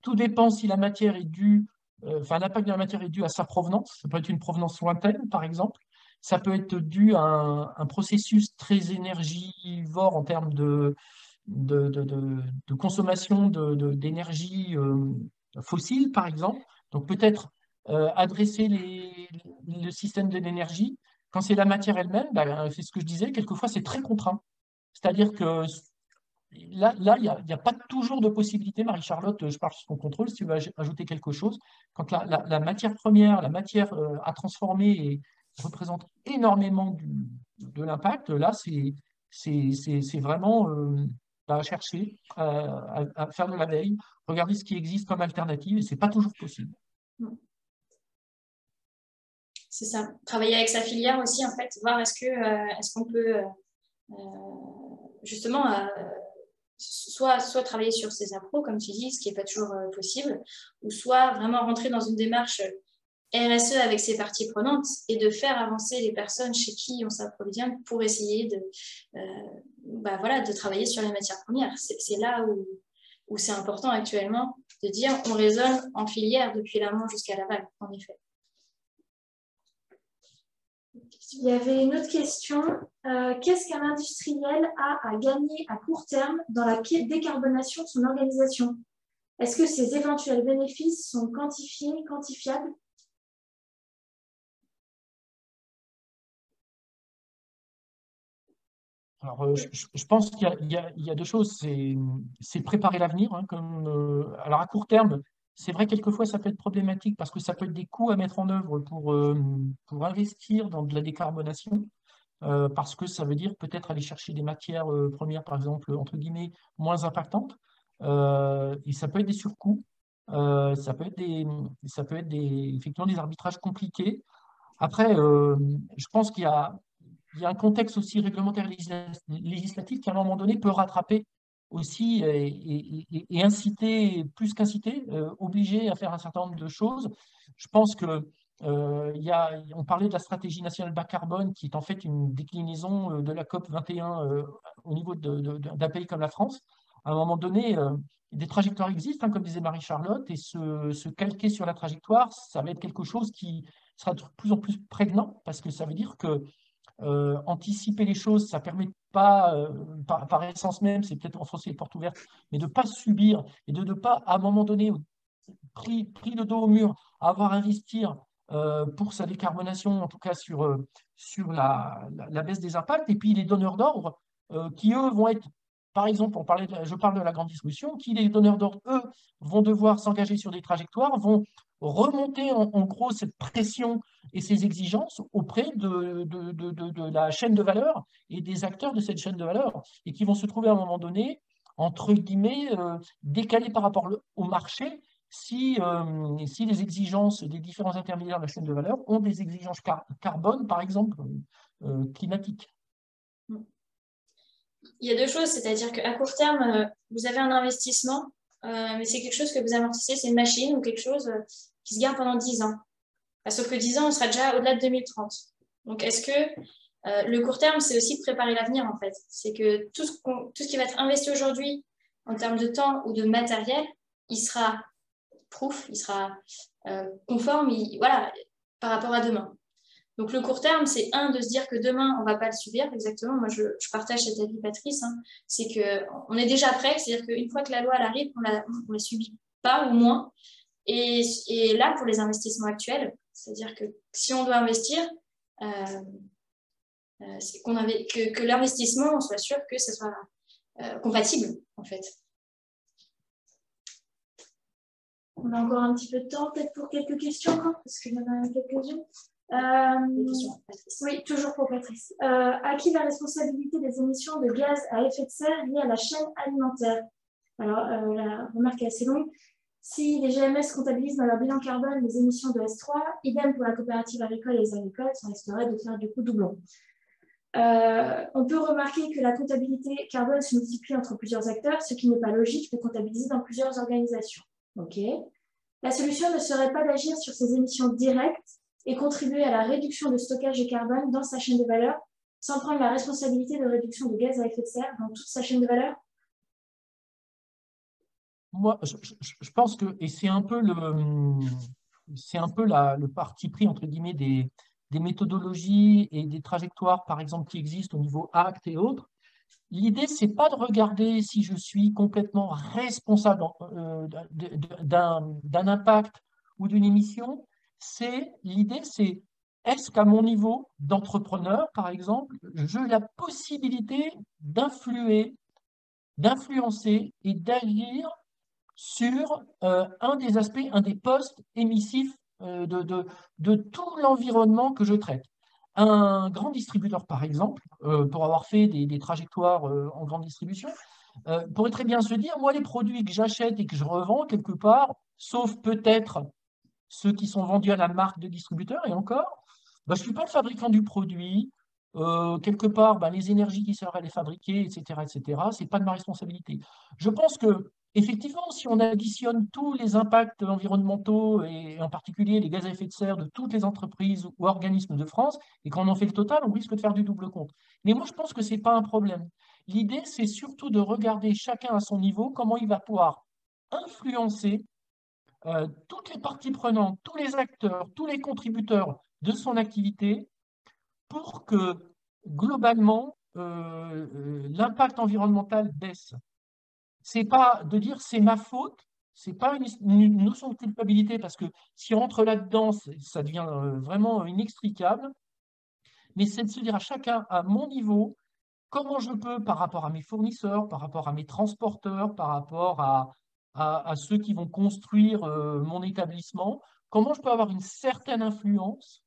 tout dépend si la matière est due, enfin, l'impact de la matière est dû à sa provenance. Ça peut être une provenance lointaine, par exemple. Ça peut être dû à un processus très énergivore en termes de consommation d'énergie fossile, par exemple. Donc, peut-être adresser le système de l'énergie. Quand c'est la matière elle-même, ben, c'est ce que je disais, quelquefois, c'est très contraint. C'est-à-dire que là, il n'y a pas toujours de possibilité, Marie-Charlotte, je parle sous ton contrôle, si tu veux ajouter quelque chose. Quand la matière première, la matière à transformer représente énormément de l'impact, là, c'est vraiment à chercher, à faire de la veille, regarder ce qui existe comme alternative, et ce n'est pas toujours possible. C'est ça. Travailler avec sa filière aussi, en fait, voir est-ce qu'on peut justement soit travailler sur ses appros, comme tu dis, ce qui n'est pas toujours possible, ou soit vraiment rentrer dans une démarche RSE avec ses parties prenantes et de faire avancer les personnes chez qui on s'approvisionne pour essayer de travailler sur les matières premières. C'est là où c'est important actuellement de dire on raisonne en filière depuis l'amont jusqu'à l'aval, en effet. Il y avait une autre question. Qu'est-ce qu'un industriel a à gagner à court terme dans la décarbonation de son organisation? Est-ce que ces éventuels bénéfices sont quantifiables? Alors, je pense qu'il y a deux choses. C'est préparer l'avenir. Hein, alors, à court terme, c'est vrai, quelquefois, ça peut être problématique parce que ça peut être des coûts à mettre en œuvre pour investir dans de la décarbonation. Parce que ça veut dire peut-être aller chercher des matières premières, par exemple, entre guillemets, moins impactantes. Et ça peut être des surcoûts. Ça peut être effectivement des arbitrages compliqués. Après, je pense il y a un contexte aussi réglementaire législatif qui, à un moment donné, peut rattraper aussi et inciter, plus qu'inciter, obliger à faire un certain nombre de choses. Je pense que On parlait de la stratégie nationale bas carbone, qui est en fait une déclinaison de la COP 21 au niveau d'un pays comme la France. À un moment donné, des trajectoires existent, hein, comme disait Marie-Charlotte, et se calquer sur la trajectoire, ça va être quelque chose qui sera de plus en plus prégnant, parce que ça veut dire que anticiper les choses, ça permet pas, par essence même, c'est peut-être enfoncer les portes ouvertes, mais de ne pas subir et de ne pas, à un moment donné, pris le dos au mur, à avoir à investir pour sa décarbonation, en tout cas sur la baisse des impacts, et puis les donneurs d'ordre qui, eux, vont être, par exemple, je parle de la grande distribution, qui les donneurs d'ordre, eux, vont devoir s'engager sur des trajectoires, vont remonter en gros cette pression et ces exigences auprès de la chaîne de valeur et des acteurs de cette chaîne de valeur, et qui vont se trouver à un moment donné, entre guillemets, décalés par rapport au marché si les exigences des différents intermédiaires de la chaîne de valeur ont des exigences carbone, par exemple, climatiques. Il y a deux choses, c'est-à-dire qu'à court terme, vous avez un investissement, mais c'est quelque chose que vous amortissez, c'est une machine ou quelque chose qui se garde pendant 10 ans. Sauf que 10 ans, on sera déjà au-delà de 2030. Donc, est-ce que le court terme, c'est aussi de préparer l'avenir, en fait. C'est que tout ce qui va être investi aujourd'hui en termes de temps ou de matériel, il sera proof, il sera conforme, voilà, par rapport à demain. Donc le court terme, c'est de se dire que demain, on ne va pas le subir, exactement. Moi, je partage cet avis, Patrice, hein. C'est qu'on est déjà prêt, c'est-à-dire qu'une fois que la loi elle arrive, on ne la subit pas ou moins. Et là, pour les investissements actuels, c'est-à-dire que si on doit investir, c'est que l'investissement, on soit sûr que ce soit compatible, en fait. On a encore un petit peu de temps, peut-être pour quelques questions, parce qu'il y en a quelques-unes. Oui, toujours pour Patrice. À qui la responsabilité des émissions de gaz à effet de serre liées à la chaîne alimentaire? Alors, la remarque est assez longue. Si les GMS comptabilisent dans leur bilan carbone les émissions de S3, idem pour la coopérative agricole et les agricoles, ça risquerait de faire du coup doublon. On peut remarquer que la comptabilité carbone se multiplie entre plusieurs acteurs, ce qui n'est pas logique de comptabiliser dans plusieurs organisations. Okay. La solution ne serait pas d'agir sur ces émissions directes et contribuer à la réduction de stockage de carbone dans sa chaîne de valeur, sans prendre la responsabilité de réduction de gaz à effet de serre dans toute sa chaîne de valeur? Moi, je pense que, et c'est un peu le parti pris, entre guillemets, des méthodologies et des trajectoires, par exemple, qui existent au niveau acte et autres. L'idée, c'est pas de regarder si je suis complètement responsable d'un impact ou d'une émission. L'idée, c'est est-ce qu'à mon niveau d'entrepreneur, par exemple, j'ai la possibilité d'influencer et d'agir sur un des aspects, un des postes émissifs de tout l'environnement que je traite. Un grand distributeur, par exemple, pour avoir fait des trajectoires en grande distribution, pourrait très bien se dire, moi, les produits que j'achète et que je revends quelque part, sauf peut-être ceux qui sont vendus à la marque de distributeur, et encore, bah, je ne suis pas le fabricant du produit. Quelque part, bah, les énergies qui servent à les fabriquer, etc., ce n'est pas de ma responsabilité. Je pense que, effectivement, si on additionne tous les impacts environnementaux, et en particulier les gaz à effet de serre de toutes les entreprises ou organismes de France, et qu'on en fait le total, on risque de faire du double compte. Mais moi, je pense que ce n'est pas un problème. L'idée, c'est surtout de regarder chacun à son niveau comment il va pouvoir influencer toutes les parties prenantes, tous les acteurs, tous les contributeurs de son activité pour que globalement l'impact environnemental baisse. C'est pas de dire c'est ma faute, c'est pas une notion de culpabilité parce que si on rentre là-dedans, ça devient vraiment inextricable, mais c'est de se dire à chacun à mon niveau comment je peux, par rapport à mes fournisseurs, par rapport à mes transporteurs, par rapport à ceux qui vont construire mon établissement, comment je peux avoir une certaine influence.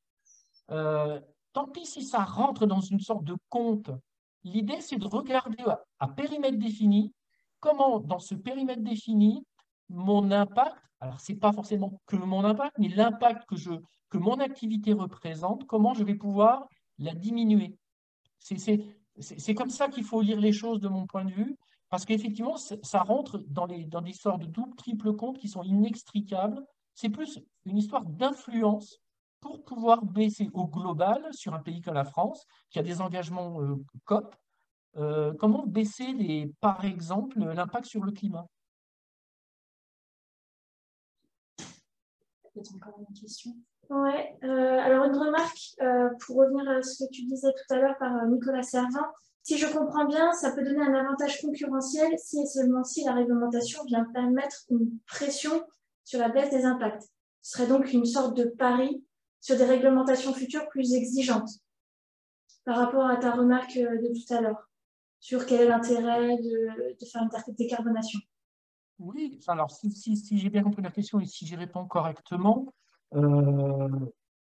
Tant pis si ça rentre dans une sorte de compte. L'idée, c'est de regarder à périmètre défini, comment, dans ce périmètre défini, mon impact, alors ce n'est pas forcément que mon impact, mais l'impact que mon activité représente, comment je vais pouvoir la diminuer. C'est comme ça qu'il faut lire les choses de mon point de vue, parce qu'effectivement, ça rentre dans des sortes de double, triple comptes qui sont inextricables. C'est plus une histoire d'influence pour pouvoir baisser au global, sur un pays comme la France, qui a des engagements COP, comment baisser, par exemple, l'impact sur le climat? Peut-être encore une question. Ouais, alors une remarque pour revenir à ce que tu disais tout à l'heure par Nicolas Servin. Si je comprends bien, ça peut donner un avantage concurrentiel si et seulement si la réglementation vient permettre une pression sur la baisse des impacts. Ce serait donc une sorte de pari sur des réglementations futures plus exigeantes par rapport à ta remarque de tout à l'heure sur quel est l'intérêt de faire une décarbonation. Oui, alors si j'ai bien compris la question et si j'y réponds correctement, euh,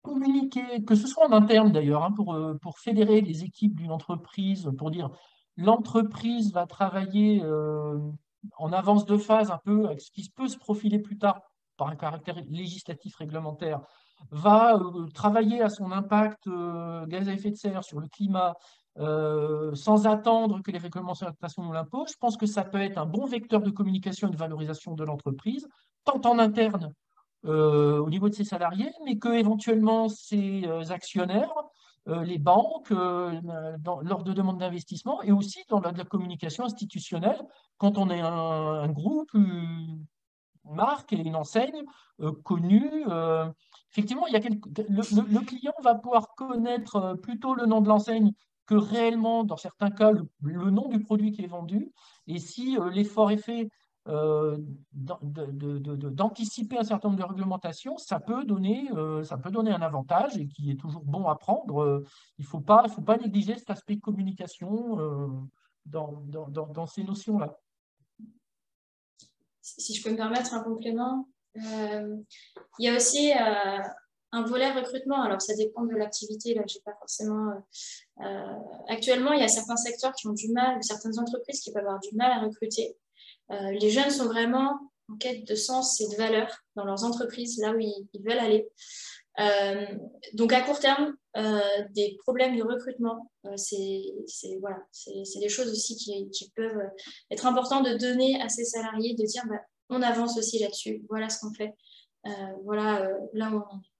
communiquer, que ce soit en interne d'ailleurs, hein, pour fédérer les équipes d'une entreprise, pour dire l'entreprise va travailler en avance de phase un peu avec ce qui peut se profiler plus tard par un caractère législatif réglementaire, va travailler à son impact gaz à effet de serre sur le climat, sans attendre que les réglementations nous l'imposent. Je pense que ça peut être un bon vecteur de communication et de valorisation de l'entreprise, tant en interne au niveau de ses salariés, mais que éventuellement ses actionnaires, les banques, lors de demandes d'investissement, et aussi dans la communication institutionnelle, quand on est un groupe, une marque et une enseigne connue. Effectivement, le client va pouvoir connaître plutôt le nom de l'enseigne que réellement, dans certains cas, le nom du produit qui est vendu. Et si l'effort est fait d'anticiper un certain nombre de réglementations, ça peut donner un avantage et qui est toujours bon à prendre. Il faut pas négliger cet aspect communication dans ces notions-là. Si je peux me permettre un complément, il y a aussi un volet recrutement. Alors, ça dépend de l'activité. Là, j'ai pas forcément. Actuellement, il y a certains secteurs qui ont du mal, ou certaines entreprises qui peuvent avoir du mal à recruter. Les jeunes sont vraiment en quête de sens et de valeur dans leurs entreprises, là où ils veulent aller. Donc, à court terme, des problèmes de recrutement, c'est des choses aussi qui peuvent être importantes de donner à ces salariés, de dire bah, on avance aussi là-dessus, voilà ce qu'on fait, voilà là où on en est.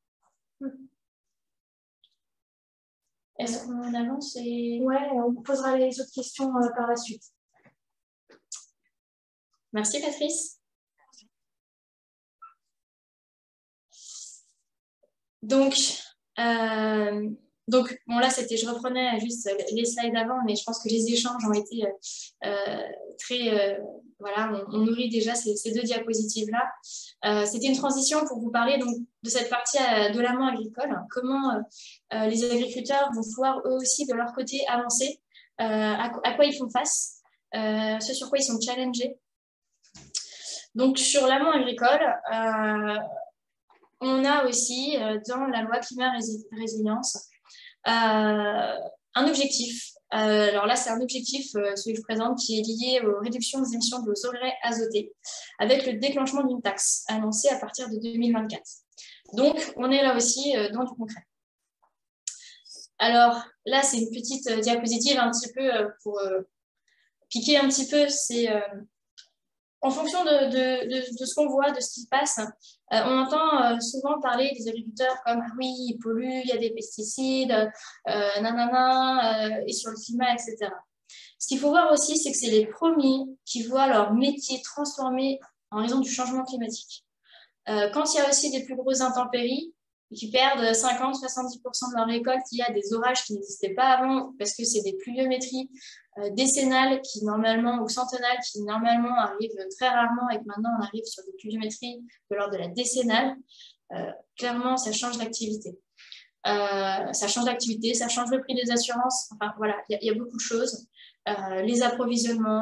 Est-ce qu'on avance Ouais, on posera les autres questions par la suite. Merci Patrice. Donc bon là, je reprenais juste les slides d'avant, mais je pense que les échanges ont été très... voilà, on nourrit déjà ces deux diapositives-là. C'était une transition pour vous parler donc, de cette partie de l'amont agricole, comment les agriculteurs vont pouvoir eux aussi de leur côté avancer, à quoi ils font face, ce sur quoi ils sont challengés. Donc sur l'amont agricole, on a aussi dans la loi climat résilience un objectif. Alors là, c'est un objectif, celui que je présente, qui est lié aux réductions des émissions de engrais azotés, avec le déclenchement d'une taxe annoncée à partir de 2024. Donc, on est là aussi dans du concret. Alors là, c'est une petite diapositive un petit peu pour piquer un petit peu ces... En fonction de ce qu'on voit, de ce qui se passe, on entend souvent parler des agriculteurs comme « ah oui, ils polluent, il y a des pesticides, nanana, et sur le climat, etc. » Ce qu'il faut voir aussi, c'est que c'est les premiers qui voient leur métier transformé en raison du changement climatique. Quand il y a aussi des plus grosses intempéries, qui perdent 50-70% de leur récolte, il y a des orages qui n'existaient pas avant parce que c'est des pluviométries décennales qui normalement, ou centennales qui normalement arrivent très rarement et que maintenant on arrive sur des pluviométries de l'ordre de la décennale. Clairement, ça change l'activité. Ça change l'activité, ça change le prix des assurances. Enfin voilà, il y a beaucoup de choses. Les approvisionnements,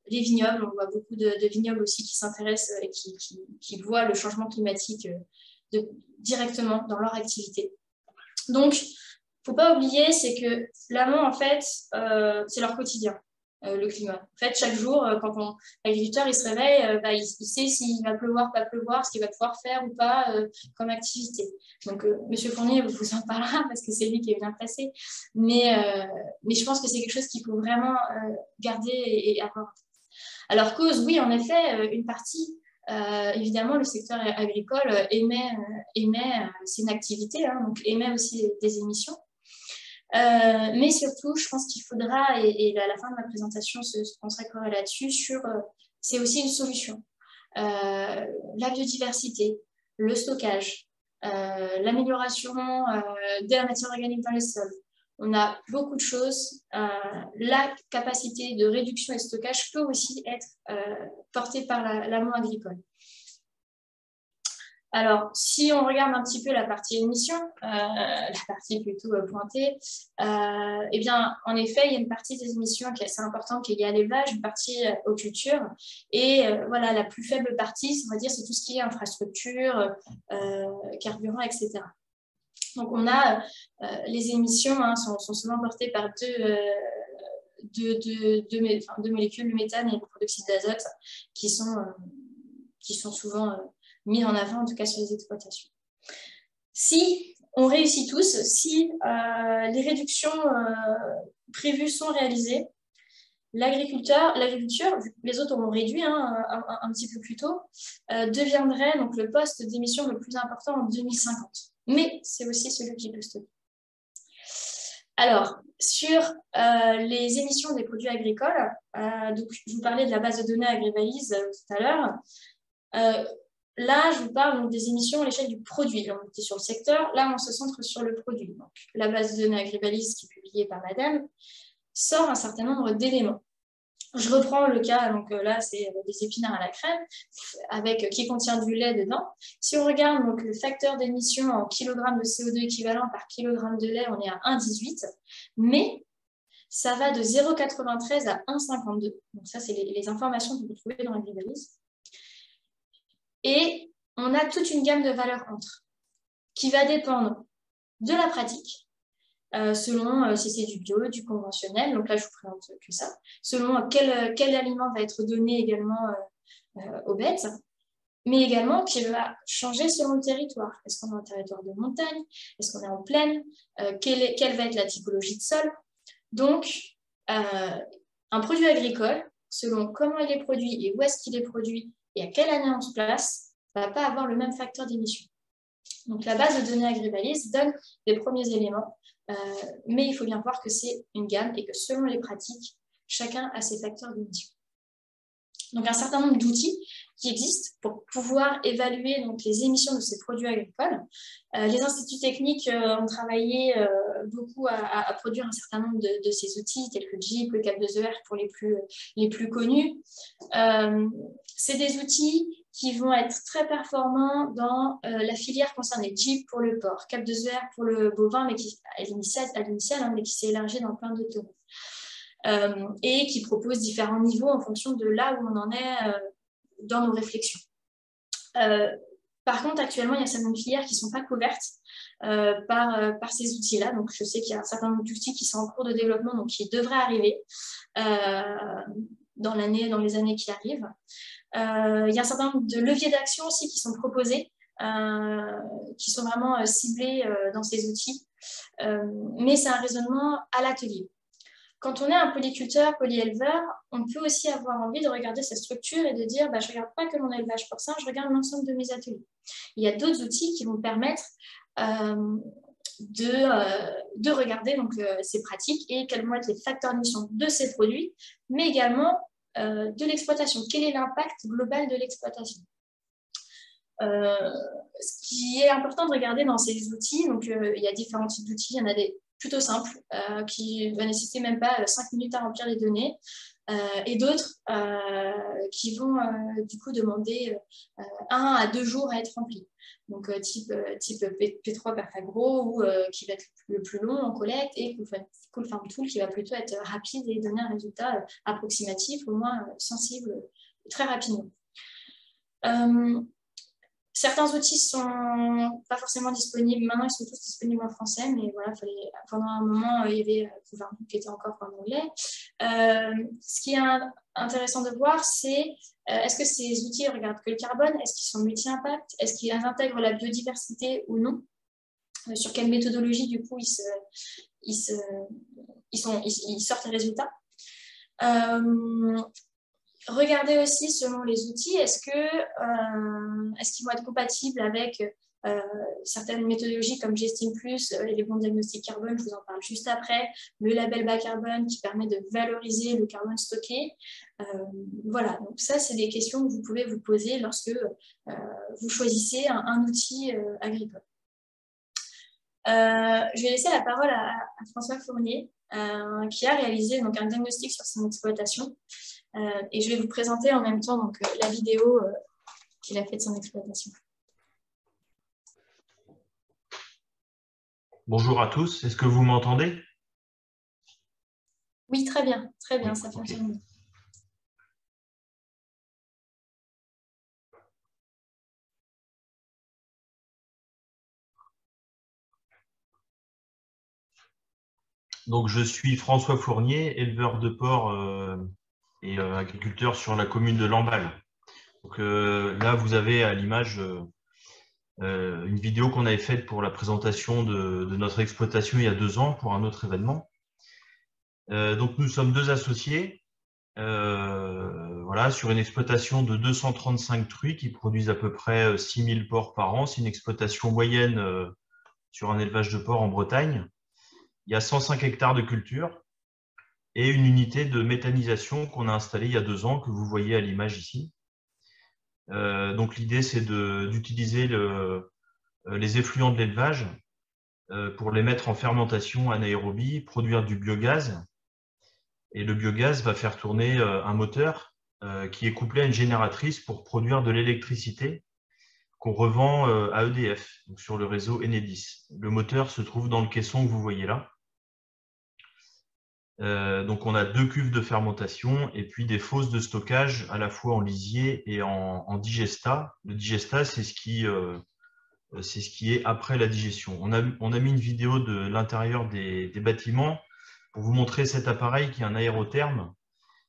les vignobles, on voit beaucoup de vignobles aussi qui s'intéressent et qui voient le changement climatique directement dans leur activité. Donc, il ne faut pas oublier, c'est que l'amont, en fait, c'est leur quotidien, le climat. En fait, chaque jour, quand l'agriculteur il se réveille, il sait s'il va pleuvoir, pas pleuvoir, ce qu'il va pouvoir faire ou pas comme activité. Donc, M. Fournier vous en parlera parce que c'est lui qui est bien placé. Mais je pense que c'est quelque chose qu'il faut vraiment garder et avoir. Alors, cause, oui, en effet, une partie évidemment, le secteur agricole c'est une activité, hein, donc émet aussi des émissions. Mais surtout, je pense qu'il faudra, et à la fin de ma présentation se consacrera là-dessus, c'est aussi une solution. La biodiversité, le stockage, l'amélioration de la matière organique dans les sols. On a beaucoup de choses. La capacité de réduction et de stockage peut aussi être portée par l'amont agricole. Alors, si on regarde un petit peu la partie émission, la partie plutôt pointée, eh bien, en effet, il y a une partie des émissions qui est assez importante, qui est liée à l'élevage, une partie aux cultures. Et voilà, la plus faible partie, on va dire, c'est tout ce qui est infrastructure, carburant, etc. Donc, on a les émissions sont souvent portées par deux molécules, le méthane et le protoxyde d'azote, qui sont souvent mis en avant, en tout cas sur les exploitations. Si on réussit tous, si les réductions prévues sont réalisées, l'agriculture, les autres auront réduit un petit peu plus tôt, deviendrait donc le poste d'émission le plus important en 2050. Mais c'est aussi celui qui peut stocker. Alors, sur les émissions des produits agricoles, donc je vous parlais de la base de données Agrivalise tout à l'heure. Là, je vous parle donc, des émissions à l'échelle du produit. Là, on était sur le secteur. Là, on se centre sur le produit. Donc, la base de données Agrivalise, qui est publiée par l'ADEME, sort un certain nombre d'éléments. Je reprends le cas, donc là, c'est des épinards à la crème, qui contient du lait dedans. Si on regarde donc, le facteur d'émission en kilogrammes de CO2 équivalent par kilogramme de lait, on est à 1,18. Mais ça va de 0,93 à 1,52. Donc, ça, c'est les informations que vous trouvez dans Agrivalise. Et on a toute une gamme de valeurs entre, qui va dépendre de la pratique, selon si c'est du bio, du conventionnel, donc là je vous présente que ça, selon quel aliment va être donné également aux bêtes, mais également qui va changer selon le territoire. Est-ce qu'on est en territoire de montagne? Est-ce qu'on est en plaine? Quelle va être la typologie de sol? Donc, un produit agricole, selon comment il est produit et où est-ce qu'il est produit, et à quelle année on se place, ne va pas avoir le même facteur d'émission. Donc, la base de données Agrivalise donne les premiers éléments, mais il faut bien voir que c'est une gamme et que selon les pratiques, chacun a ses facteurs d'émission. Donc, un certain nombre d'outils qui existent pour pouvoir évaluer donc, les émissions de ces produits agricoles. Les instituts techniques ont travaillé beaucoup à produire un certain nombre de ces outils, tels que JIP, le CAP2ER pour les plus connus. C'est des outils qui vont être très performants dans la filière concernée. JIP pour le porc, CAP2ER pour le bovin, mais qui, à l'initiale, mais qui s'est élargi dans plein d'autres domaines. Et qui propose différents niveaux en fonction de là où on en est dans nos réflexions. Par contre, actuellement, il y a certaines filières qui ne sont pas couvertes par ces outils-là. Donc, je sais qu'il y a un certain nombre d'outils qui sont en cours de développement, donc qui devraient arriver dans les années qui arrivent. Il y a un certain nombre de leviers d'action aussi qui sont proposés, qui sont vraiment ciblés dans ces outils. Mais c'est un raisonnement à l'atelier. Quand on est un polyculteur, polyéleveur, on peut aussi avoir envie de regarder sa structure et de dire je ne regarde pas que mon élevage porcin, je regarde l'ensemble de mes ateliers. Il y a d'autres outils qui vont permettre de regarder donc, ces pratiques et quels vont être les facteurs d'émission de ces produits, mais également de l'exploitation. Quel est l'impact global de l'exploitation? Ce qui est important de regarder dans ces outils, donc il y a différents types d'outils, il y en a des plutôt simples, qui ne va nécessiter même pas 5 minutes à remplir les données, et d'autres qui vont du coup demander 1 à 2 jours à être remplis. Donc type P3 Perfagro, ou qui va être le plus long en collecte, et Cool Farm Tool qui va plutôt être rapide et donner un résultat approximatif, au moins sensible, très rapidement. Certains outils ne sont pas forcément disponibles. Maintenant, ils sont tous disponibles en français, mais voilà, pendant un moment, il y avait Cool Farm Tool qui était encore en anglais. Ce qui est intéressant de voir, c'est est-ce que ces outils regardent que le carbone? Est-ce qu'ils sont multi-impact? Est-ce qu'ils intègrent la biodiversité ou non? Sur quelle méthodologie, du coup, ils sortent les résultats? Il regardez aussi selon les outils, est-ce qu'ils vont être compatibles avec certaines méthodologies comme Gestime+, les bons diagnostics carbone, je vous en parle juste après, le label bas carbone qui permet de valoriser le carbone stocké. Voilà, donc ça, c'est des questions que vous pouvez vous poser lorsque vous choisissez un outil agricole. Je vais laisser la parole à François Fournier, qui a réalisé donc, un diagnostic sur son exploitation. Et je vais vous présenter en même temps donc, la vidéo qu'il a fait de son exploitation. Bonjour à tous, est-ce que vous m'entendez? Oui, très bien, Oui, ça fonctionne okay. bien. Donc, je suis François Fournier, éleveur de porcs et agriculteur sur la commune de Lamballe. Donc, là, vous avez à l'image une vidéo qu'on avait faite pour la présentation de notre exploitation il y a 2 ans pour un autre événement. Donc, nous sommes 2 associés voilà, sur une exploitation de 235 truies qui produisent à peu près 6000 porcs par an. C'est une exploitation moyenne sur un élevage de porcs en Bretagne. Il y a 105 hectares de culture et une unité de méthanisation qu'on a installée il y a 2 ans, que vous voyez à l'image ici. Donc l'idée, c'est d'utiliser les effluents de l'élevage pour les mettre en fermentation anaérobie, produire du biogaz. Et le biogaz va faire tourner un moteur qui est couplé à une génératrice pour produire de l'électricité qu'on revend à EDF, donc sur le réseau Enedis. Le moteur se trouve dans le caisson que vous voyez là. Donc on a 2 cuves de fermentation et puis des fosses de stockage à la fois en lisier et en digesta. Le digesta, c'est ce qui est après la digestion. On a mis une vidéo de l'intérieur des bâtiments pour vous montrer cet appareil qui est un aérotherme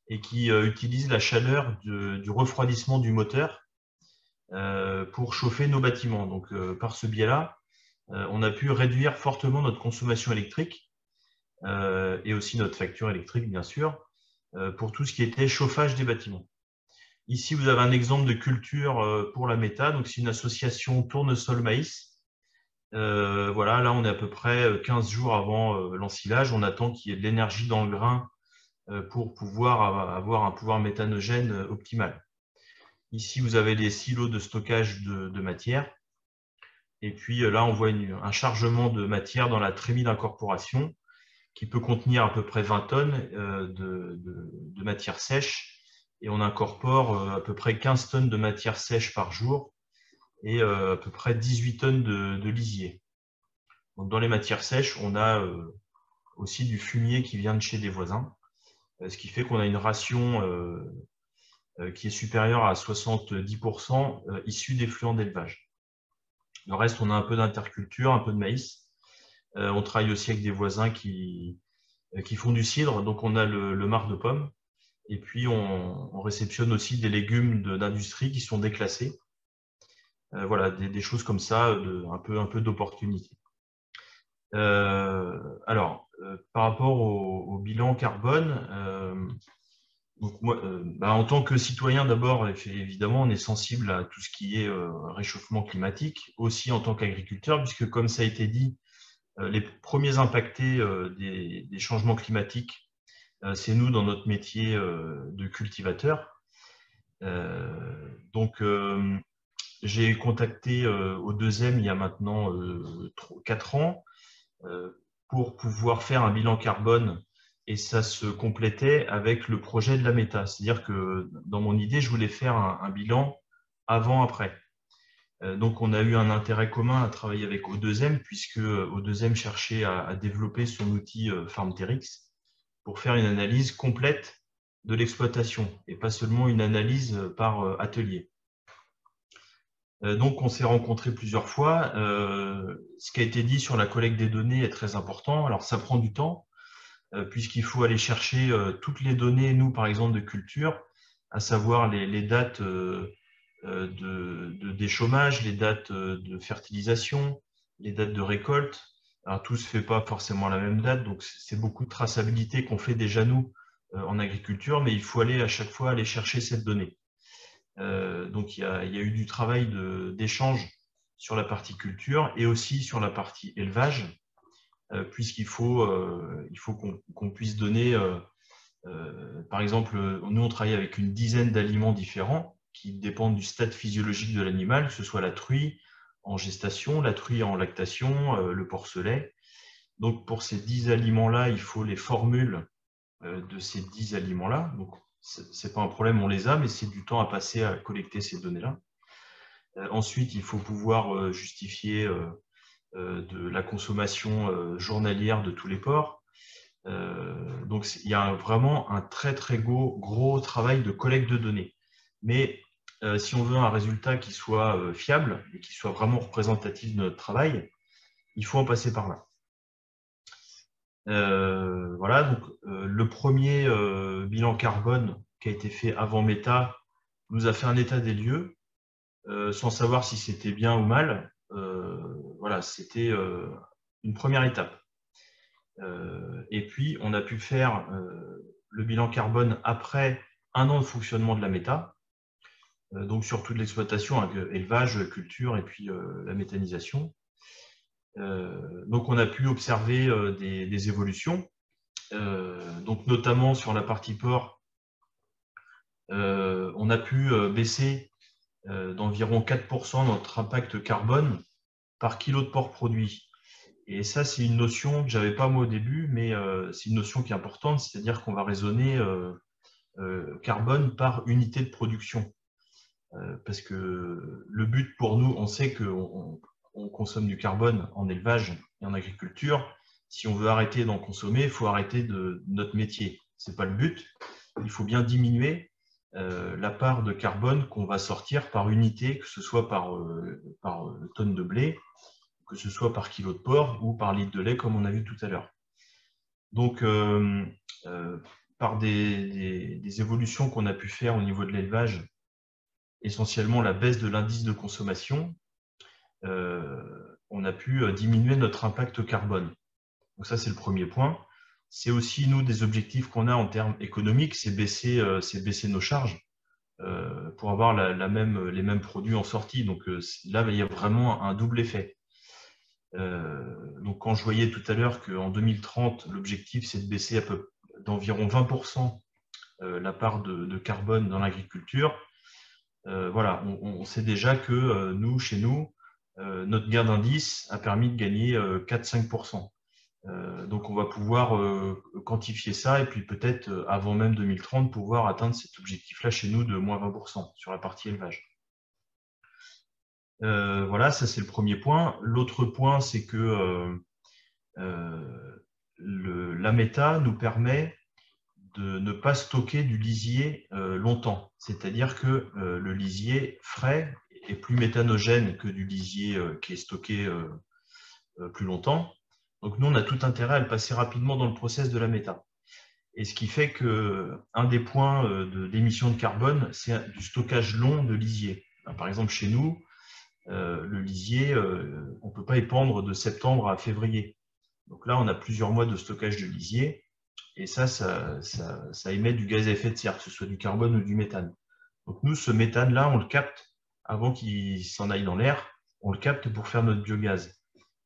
et qui utilise la chaleur du refroidissement du moteur pour chauffer nos bâtiments. Donc par ce biais-là, on a pu réduire fortement notre consommation électrique et aussi notre facture électrique, bien sûr, pour tout ce qui était chauffage des bâtiments. Ici, vous avez un exemple de culture pour la méta. Donc, c'est une association tournesol-maïs. Voilà, là, on est à peu près 15 jours avant l'ensilage. On attend qu'il y ait de l'énergie dans le grain pour pouvoir avoir un pouvoir méthanogène optimal. Ici, vous avez les silos de stockage de matière. Et puis là, on voit un chargement de matière dans la trémie d'incorporation qui peut contenir à peu près 20 tonnes de matière sèche. Et on incorpore à peu près 15 tonnes de matière sèche par jour et à peu près 18 tonnes de lisier. Donc, dans les matières sèches, on a aussi du fumier qui vient de chez des voisins, ce qui fait qu'on a une ration qui est supérieure à 70% issue d'effluents d'élevage. Le reste, on a un peu d'interculture, un peu de maïs. On travaille aussi avec des voisins qui font du cidre, donc on a le marc de pommes. Et puis, on réceptionne aussi des légumes d'industrie qui sont déclassés. Voilà, des choses comme ça, un peu d'opportunité. Alors, par rapport au bilan carbone, donc moi, en tant que citoyen, d'abord, évidemment, on est sensible à tout ce qui est réchauffement climatique, aussi en tant qu'agriculteur, puisque comme ça a été dit, les premiers impactés des changements climatiques, c'est nous dans notre métier de cultivateur. Donc, j'ai contacté au deuxième il y a maintenant 4 ans pour pouvoir faire un bilan carbone et ça se complétait avec le projet de la méta. C'est-à-dire que dans mon idée, je voulais faire un bilan avant-après. Donc, on a eu un intérêt commun à travailler avec O2M puisque O2M cherchait à développer son outil FarmTerix pour faire une analyse complète de l'exploitation et pas seulement une analyse par atelier. Donc, on s'est rencontrés plusieurs fois. Ce qui a été dit sur la collecte des données est très important. Alors, ça prend du temps puisqu'il faut aller chercher toutes les données, nous, par exemple, de culture, à savoir les dates des chômages, les dates de fertilisation, les dates de récolte. Alors, tout ne se fait pas forcément à la même date, donc c'est beaucoup de traçabilité qu'on fait déjà, nous, en agriculture, mais il faut à chaque fois aller chercher cette donnée. Donc il y a eu du travail d'échange sur la partie culture et aussi sur la partie élevage, puisqu'il faut qu'on puisse donner, par exemple, nous on travaille avec une dizaine d'aliments différents qui dépendent du stade physiologique de l'animal, que ce soit la truie en gestation, la truie en lactation, le porcelet. Donc pour ces 10 aliments-là, il faut les formules de ces 10 aliments-là. Donc c'est pas un problème, on les a, mais c'est du temps à passer à collecter ces données-là. Ensuite, il faut pouvoir justifier de la consommation journalière de tous les porcs. Donc, il y a vraiment un très gros travail de collecte de données. Mais si on veut un résultat qui soit fiable et qui soit vraiment représentatif de notre travail, il faut en passer par là. Voilà, donc le premier bilan carbone qui a été fait avant Meta nous a fait un état des lieux, sans savoir si c'était bien ou mal. Voilà, c'était une première étape. Et puis, on a pu faire le bilan carbone après 1 an de fonctionnement de la méta, donc sur toute l'exploitation, hein, élevage, culture et puis la méthanisation. Donc, on a pu observer des évolutions, donc notamment sur la partie porc, on a pu baisser d'environ 4% notre impact carbone par kilo de porc produit. Et ça, c'est une notion que je n'avais pas moi au début, mais c'est une notion qui est importante, c'est-à-dire qu'on va raisonner carbone par unité de production. Parce que le but pour nous, on sait qu'on consomme du carbone en élevage et en agriculture. Si on veut arrêter d'en consommer, il faut arrêter de notre métier. Ce n'est pas le but. Il faut bien diminuer la part de carbone qu'on va sortir par unité, que ce soit par tonne de blé, que ce soit par kilo de porc ou par litre de lait, comme on a vu tout à l'heure. Donc, par des évolutions qu'on a pu faire au niveau de l'élevage, essentiellement la baisse de l'indice de consommation, on a pu diminuer notre impact carbone. Donc ça, c'est le premier point. C'est aussi, nous, des objectifs qu'on a en termes économiques, c'est baisser nos charges pour avoir les mêmes produits en sortie. Donc là, il y a vraiment un double effet. Donc quand je voyais tout à l'heure qu'en 2030, l'objectif, c'est de baisser d'environ 20% la part de carbone dans l'agriculture, voilà, on sait déjà que nous, chez nous, notre gain d'indice a permis de gagner 4-5%. Donc on va pouvoir quantifier ça et puis peut-être avant même 2030 pouvoir atteindre cet objectif-là chez nous de moins 20% sur la partie élevage. Voilà, ça c'est le premier point. L'autre point, c'est que la méta nous permet de ne pas stocker du lisier longtemps. C'est-à-dire que le lisier frais est plus méthanogène que du lisier qui est stocké plus longtemps. Donc nous, on a tout intérêt à le passer rapidement dans le process de la méta. Et ce qui fait qu'un des points d'émission de carbone, c'est du stockage long de lisier. Par exemple, chez nous, le lisier, on ne peut pas épandre de septembre à février. Donc là, on a plusieurs mois de stockage de lisier. Et ça émet du gaz à effet de serre, que ce soit du carbone ou du méthane. Donc nous, ce méthane-là, on le capte avant qu'il s'en aille dans l'air. On le capte pour faire notre biogaz.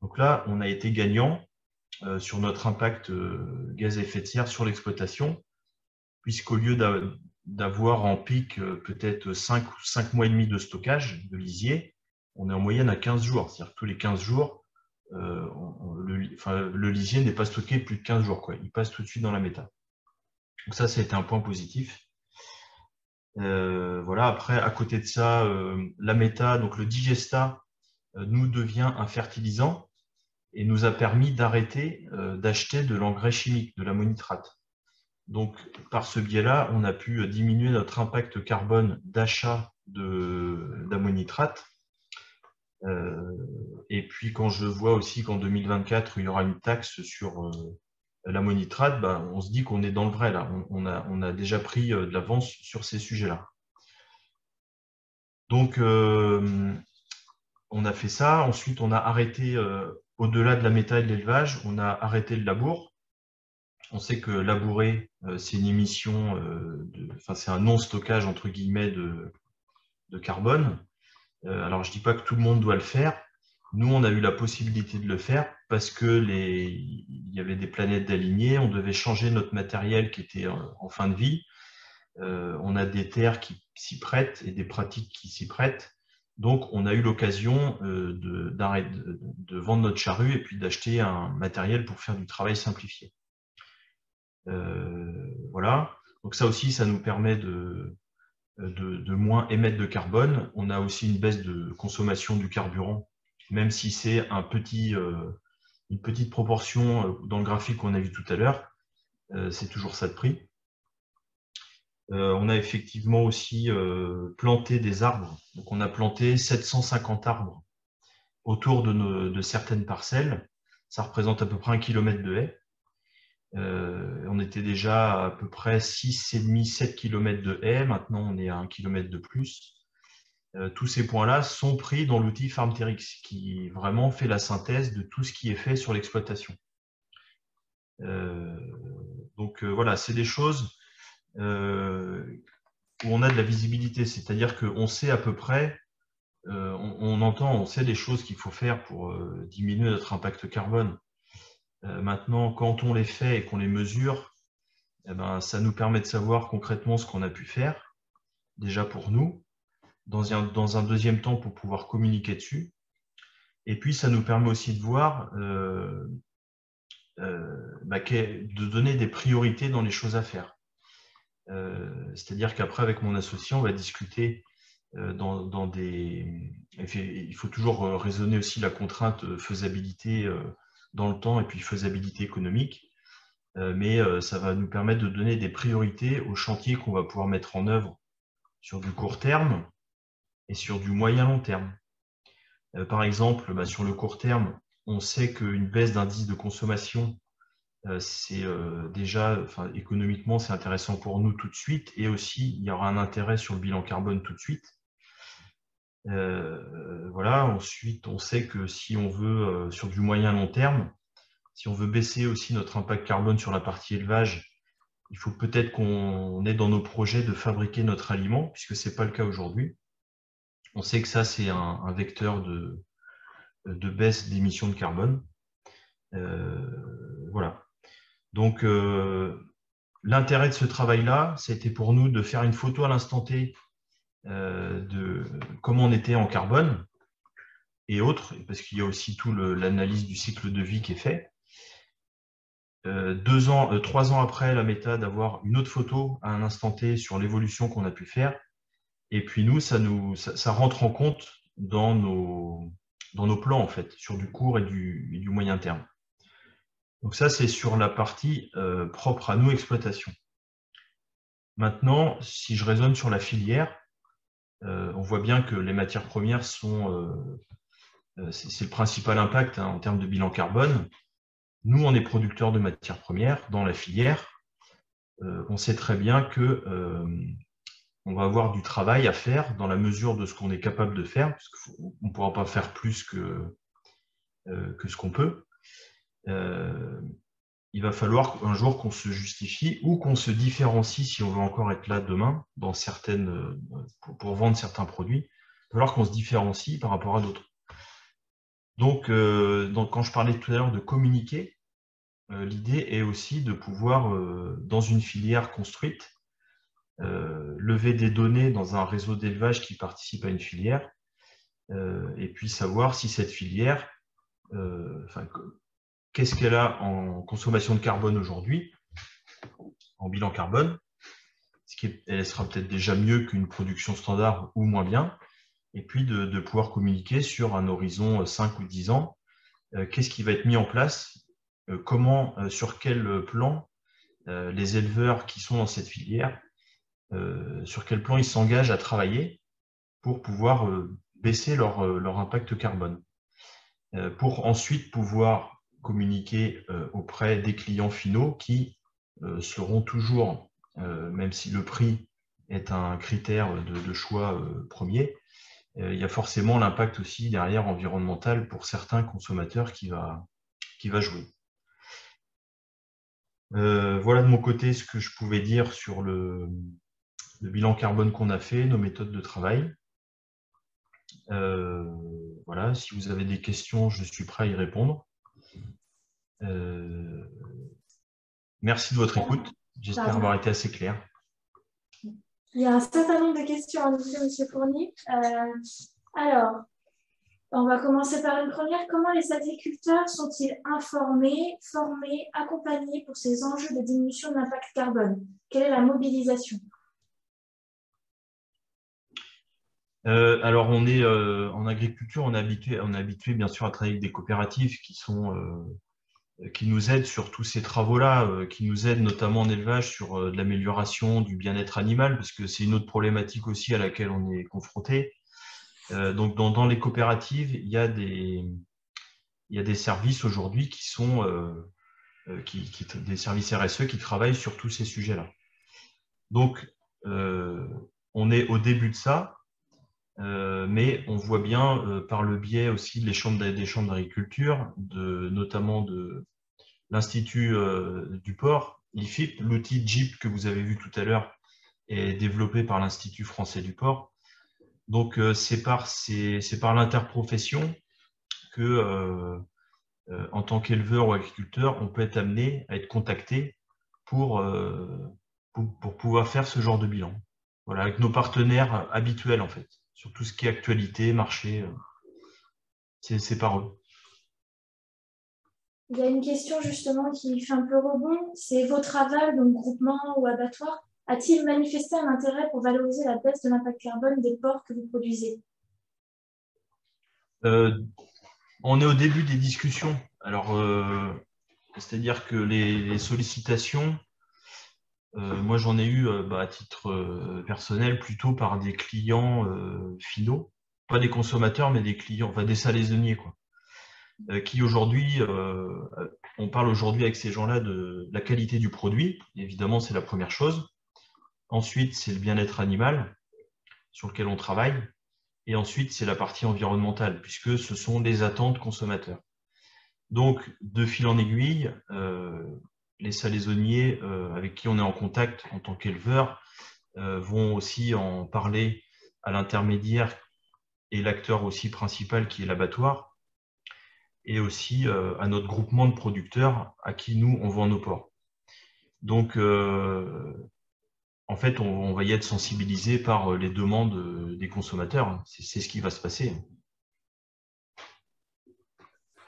Donc là, on a été gagnant sur notre impact gaz à effet de serre sur l'exploitation, puisqu'au lieu d'avoir en pic peut-être 5 mois et demi de stockage de lisier, on est en moyenne à 15 jours. C'est-à-dire que tous les 15 jours, le lisier n'est pas stocké plus de 15 jours, quoi. Il passe tout de suite dans la méta. Donc ça, c'était un point positif. Voilà. Après, à côté de ça, la méta, donc le digesta, nous devient un fertilisant et nous a permis d'arrêter d'acheter de l'engrais chimique, de l'ammonitrate. Donc, par ce biais-là, on a pu diminuer notre impact carbone d'achat d'ammonitrate. Et puis, quand je vois aussi qu'en 2024, il y aura une taxe sur l'ammonitrate, ben, on se dit qu'on est dans le vrai, là. On a déjà pris de l'avance sur ces sujets-là. Donc, on a fait ça. Ensuite, on a arrêté, au-delà de la méta et de l'élevage, on a arrêté le labour. On sait que labourer, c'est une émission, c'est un non-stockage entre guillemets de carbone. Alors, je ne dis pas que tout le monde doit le faire. Nous, on a eu la possibilité de le faire parce que il y avait des planètes d'aligner. On devait changer notre matériel qui était en fin de vie. On a des terres qui s'y prêtent et des pratiques qui s'y prêtent. Donc, on a eu l'occasion de vendre notre charrue et puis d'acheter un matériel pour faire du travail simplifié. Voilà. Donc ça aussi, ça nous permet de moins émettre de carbone. On a aussi une baisse de consommation du carburant, même si c'est une petite proportion dans le graphique qu'on a vu tout à l'heure. C'est toujours ça de prix. On a effectivement aussi planté des arbres. Donc on a planté 750 arbres autour de certaines parcelles. Ça représente à peu près 1 km de haies. On était déjà à peu près 6,5-7 km de haies. Maintenant, on est à 1 km de plus. Tous ces points-là sont pris dans l'outil FarmTerix, qui vraiment fait la synthèse de tout ce qui est fait sur l'exploitation. Donc voilà, c'est des choses où on a de la visibilité, c'est-à-dire qu'on sait à peu près, on sait les choses qu'il faut faire pour diminuer notre impact carbone. Maintenant, quand on les fait et qu'on les mesure, eh ben, ça nous permet de savoir concrètement ce qu'on a pu faire, déjà pour nous, dans un deuxième temps pour pouvoir communiquer dessus. Et puis, ça nous permet aussi de voir, de donner des priorités dans les choses à faire. C'est-à-dire qu'après, avec mon associé, on va discuter dans des... Il faut toujours raisonner aussi la contrainte faisabilité dans le temps et puis faisabilité économique. Mais ça va nous permettre de donner des priorités aux chantiers qu'on va pouvoir mettre en œuvre sur du court terme et sur du moyen-long terme. Par exemple, sur le court terme, on sait qu'une baisse d'indice de consommation, c'est déjà, économiquement, c'est intéressant pour nous tout de suite, et aussi, il y aura un intérêt sur le bilan carbone tout de suite. Voilà. Ensuite, on sait que si on veut, sur du moyen-long terme, si on veut baisser aussi notre impact carbone sur la partie élevage, il faut peut-être qu'on ait dans nos projets de fabriquer notre aliment, puisque ce n'est pas le cas aujourd'hui. On sait que ça, c'est un vecteur de baisse d'émissions de carbone. Voilà. Donc, l'intérêt de ce travail-là, c'était pour nous de faire une photo à l'instant T de comment on était en carbone et autres, parce qu'il y a aussi tout l'analyse du cycle de vie qui est fait. 3 ans après la méta, d'avoir une autre photo à un instant T sur l'évolution qu'on a pu faire. Et puis nous, ça rentre en compte dans nos plans, en fait, sur du court et du moyen terme. Donc ça, c'est sur la partie propre à nous, exploitation. Maintenant, si je raisonne sur la filière, on voit bien que les matières premières sont... c'est le principal impact en termes de bilan carbone. Nous, on est producteurs de matières premières dans la filière. On sait très bien que on va avoir du travail à faire dans la mesure de ce qu'on est capable de faire, parce qu'on ne pourra pas faire plus que ce qu'on peut. Il va falloir un jour qu'on se justifie ou qu'on se différencie si on veut encore être là demain dans pour vendre certains produits. Il va falloir qu'on se différencie par rapport à d'autres. Donc, quand je parlais tout à l'heure de communiquer, l'idée est aussi de pouvoir, dans une filière construite, lever des données dans un réseau d'élevage qui participe à une filière, et puis savoir si cette filière, qu'est-ce qu'elle a en consommation de carbone aujourd'hui, en bilan carbone, elle sera peut-être déjà mieux qu'une production standard ou moins bien, et puis de pouvoir communiquer sur un horizon 5 ou 10 ans, qu'est-ce qui va être mis en place, comment, sur quel plan les éleveurs qui sont dans cette filière, sur quel plan ils s'engagent à travailler pour pouvoir baisser leur impact carbone, pour ensuite pouvoir communiquer auprès des clients finaux qui seront toujours, même si le prix est un critère de choix premier, il y a forcément l'impact aussi derrière environnemental pour certains consommateurs qui va jouer. Voilà de mon côté ce que je pouvais dire sur le bilan carbone qu'on a fait, nos méthodes de travail. Voilà, si vous avez des questions, je suis prêt à y répondre. Merci de votre écoute. J'espère avoir été assez clair. Il y a un certain nombre de questions à nous faire, M. Fournier. Alors, on va commencer par une première. Comment les agriculteurs sont-ils informés, formés, accompagnés pour ces enjeux de diminution de l'impact carbone? Quelle est la mobilisation? Alors, on est en agriculture, on est habitué bien sûr à travailler avec des coopératives qui nous aident sur tous ces travaux-là, qui nous aident notamment en élevage sur de l'amélioration du bien-être animal, parce que c'est une autre problématique aussi à laquelle on est confronté. Donc, dans les coopératives, il y a des services aujourd'hui qui sont des services RSE qui travaillent sur tous ces sujets-là. Donc, on est au début de ça. Mais on voit bien par le biais aussi des chambres d'agriculture, notamment de l'Institut du port, l'IFIP, l'outil JIP que vous avez vu tout à l'heure est développé par l'Institut français du port. Donc c'est par l'interprofession que, en tant qu'éleveur ou agriculteur, on peut être amené à être contacté pour pouvoir faire ce genre de bilan. Voilà, avec nos partenaires habituels en fait. Sur tout ce qui est actualité, marché, c'est par eux. Il y a une question justement qui fait un peu rebond. C'est votre aval, donc groupement ou abattoir, a-t-il manifesté un intérêt pour valoriser la baisse de l'impact carbone des porcs que vous produisez? On est au début des discussions. Alors, c'est-à-dire que les sollicitations, moi j'en ai eu à titre personnel plutôt par des clients finaux, pas des consommateurs, mais des clients, enfin des salaisonniers, quoi. Qui aujourd'hui, on parle aujourd'hui avec ces gens-là de la qualité du produit, évidemment c'est la première chose. Ensuite, c'est le bien-être animal sur lequel on travaille. Et ensuite, c'est la partie environnementale, puisque ce sont les attentes consommateurs. Donc, de fil en aiguille, les salaisonniers avec qui on est en contact en tant qu'éleveurs vont aussi en parler à l'intermédiaire et l'acteur aussi principal qui est l'abattoir, et aussi à notre groupement de producteurs à qui nous, on vend nos porcs. Donc, en fait, on va y être sensibilisé par les demandes des consommateurs. C'est ce qui va se passer.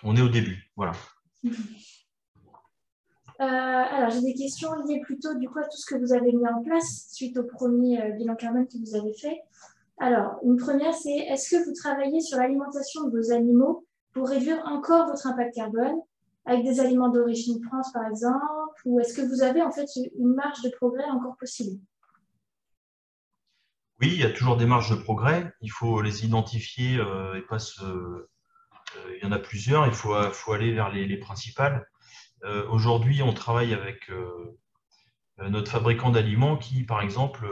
On est au début, voilà. Alors, j'ai des questions liées plutôt du coup à tout ce que vous avez mis en place suite au premier bilan carbone que vous avez fait. Alors, une première, c'est est-ce que vous travaillez sur l'alimentation de vos animaux pour réduire encore votre impact carbone avec des aliments d'origine France, par exemple, ou est-ce que vous avez en fait une marge de progrès encore possible? Oui, il y a toujours des marges de progrès. Il faut les identifier et pas il y en a plusieurs. Il faut aller vers les principales. Aujourd'hui, on travaille avec notre fabricant d'aliments qui, par exemple,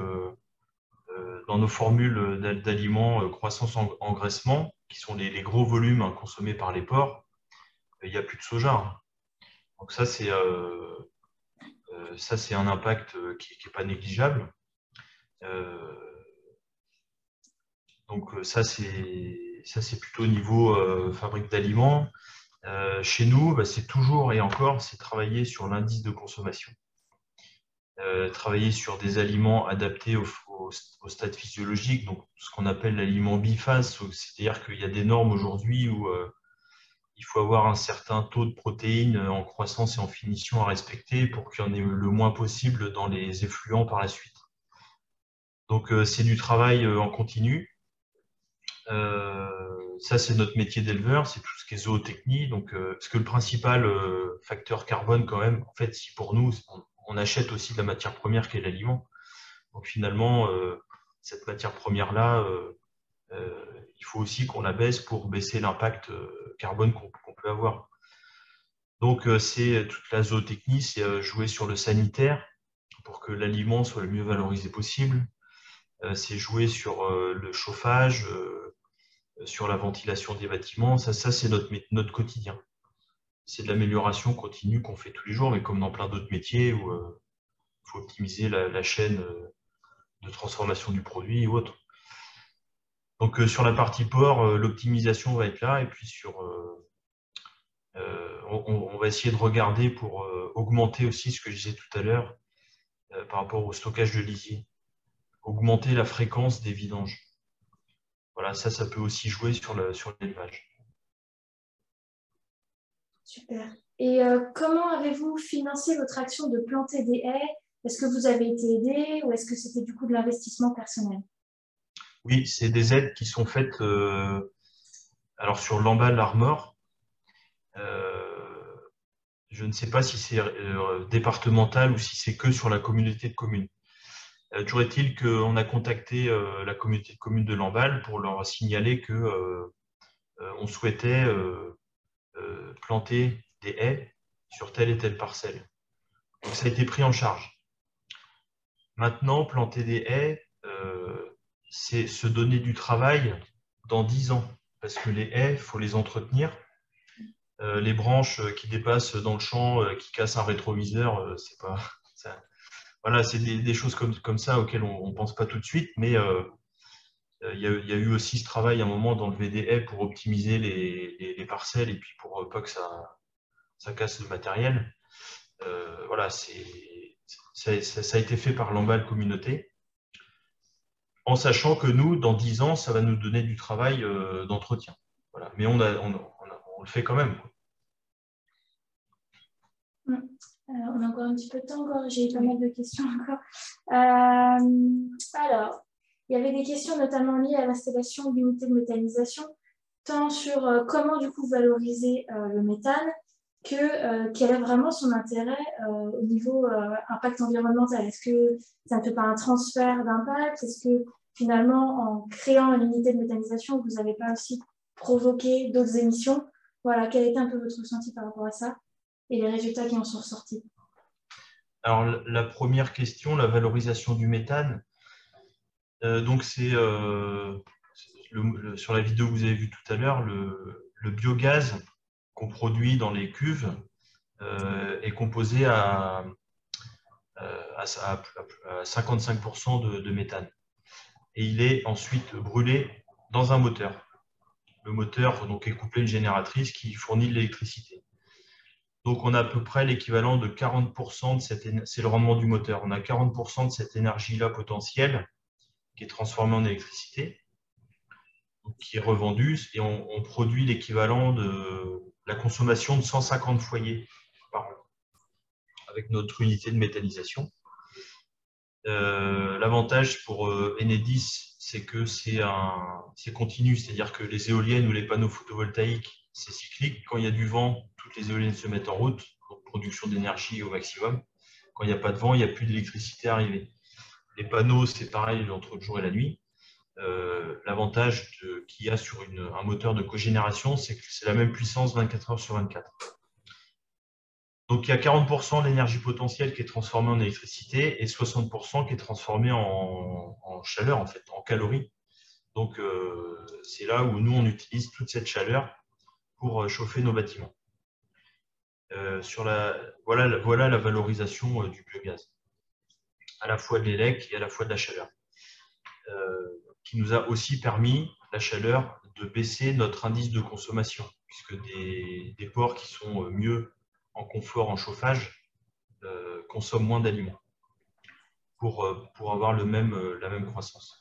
dans nos formules d'aliments croissance engraissement, qui sont les gros volumes consommés par les porcs, il n'y a plus de soja. Donc ça, c'est un impact qui n'est pas négligeable. Donc ça, c'est plutôt au niveau fabrique d'aliments. Chez nous, c'est toujours et encore, c'est travailler sur l'indice de consommation. Travailler sur des aliments adaptés au stade physiologique, donc ce qu'on appelle l'aliment biphase, c'est-à-dire qu'il y a des normes aujourd'hui où il faut avoir un certain taux de protéines en croissance et en finition à respecter pour qu'il y en ait le moins possible dans les effluents par la suite. Donc c'est du travail en continu. Ça, c'est notre métier d'éleveur, c'est tout ce qui est zootechnie. Donc, parce que le principal facteur carbone, quand même, en fait, si pour nous, on achète aussi de la matière première qui est l'aliment. Donc, finalement, cette matière première-là, il faut aussi qu'on la baisse pour baisser l'impact carbone qu'on peut avoir. Donc, c'est toute la zootechnie, c'est jouer sur le sanitaire pour que l'aliment soit le mieux valorisé possible. C'est jouer sur le chauffage, sur la ventilation des bâtiments. Ça c'est notre quotidien. c'est de l'amélioration continue qu'on fait tous les jours, mais comme dans plein d'autres métiers où il faut optimiser la chaîne de transformation du produit ou autre. Donc, sur la partie port, l'optimisation va être là. Et puis, on va essayer de regarder pour augmenter aussi ce que je disais tout à l'heure par rapport au stockage de lisier. Augmenter la fréquence des vidanges. Voilà, ça peut aussi jouer sur l'élevage. Super. Et comment avez-vous financé votre action de planter des haies? Est-ce que vous avez été aidé ou est-ce que c'était du coup de l'investissement personnel? Oui, c'est des aides qui sont faites alors sur l'Embal Armor. Je ne sais pas si c'est départemental ou si c'est que sur la communauté de communes. Toujours est-il qu'on a contacté la communauté de communes de l'Embal pour leur signaler qu'on souhaitait planter des haies sur telle et telle parcelle. Donc ça a été pris en charge. Maintenant, planter des haies, c'est se donner du travail dans 10 ans, parce que les haies, il faut les entretenir. Les branches qui dépassent dans le champ, qui cassent un rétroviseur, c'est pas ça. Voilà, c'est des choses comme ça auxquelles on ne pense pas tout de suite, mais il y a eu aussi ce travail à un moment d'enlever des haies pour optimiser les parcelles et puis pour pas que ça casse le matériel. Voilà, ça a été fait par l'Embal Communauté, en sachant que nous, dans 10 ans, ça va nous donner du travail d'entretien. Voilà. Mais on le fait quand même, quoi. On a encore un petit peu de temps, encore. J'ai pas mal de questions encore. Alors, il y avait des questions notamment liées à l'installation d'unités de méthanisation, tant sur comment du coup valoriser le méthane que quel est vraiment son intérêt au niveau impact environnemental. Est-ce que ça ne fait pas un transfert d'impact? Est-ce que finalement, en créant une unité de méthanisation, vous n'avez pas aussi provoqué d'autres émissions? Voilà, quel était un peu votre ressenti par rapport à ça et les résultats qui en sont ressortis? Alors, la première question, la valorisation du méthane. Donc, c'est sur la vidéo que vous avez vue tout à l'heure, le biogaz qu'on produit dans les cuves est composé à 55% de méthane. Et il est ensuite brûlé dans un moteur. Le moteur donc, est couplé à une génératrice qui fournit de l'électricité. Donc, on a à peu près l'équivalent de 40% de c'est le rendement du moteur. On a 40% de cette énergie-là potentielle qui est transformée en électricité, donc qui est revendue, et on produit l'équivalent de la consommation de 150 foyers par an avec notre unité de méthanisation. L'avantage pour Enedis, c'est que c'est continu, c'est-à-dire que les éoliennes ou les panneaux photovoltaïques, c'est cyclique. Quand il y a du vent, toutes les éoliennes se mettent en route, donc production d'énergie au maximum. Quand il n'y a pas de vent, il n'y a plus d'électricité à arriver. Les panneaux, c'est pareil entre le jour et la nuit. L'avantage qu'il y a sur un moteur de cogénération, c'est que c'est la même puissance 24 heures sur 24. Donc, il y a 40% de l'énergie potentielle qui est transformée en électricité et 60% qui est transformée en chaleur, en fait, en calories. Donc, c'est là où nous, on utilise toute cette chaleur pour chauffer nos bâtiments. Voilà la valorisation du biogaz, à la fois de l'élec et à la fois de la chaleur, qui nous a aussi permis, la chaleur, de baisser notre indice de consommation, puisque des ports qui sont mieux en confort, en chauffage, consomment moins d'aliments pour avoir la même croissance.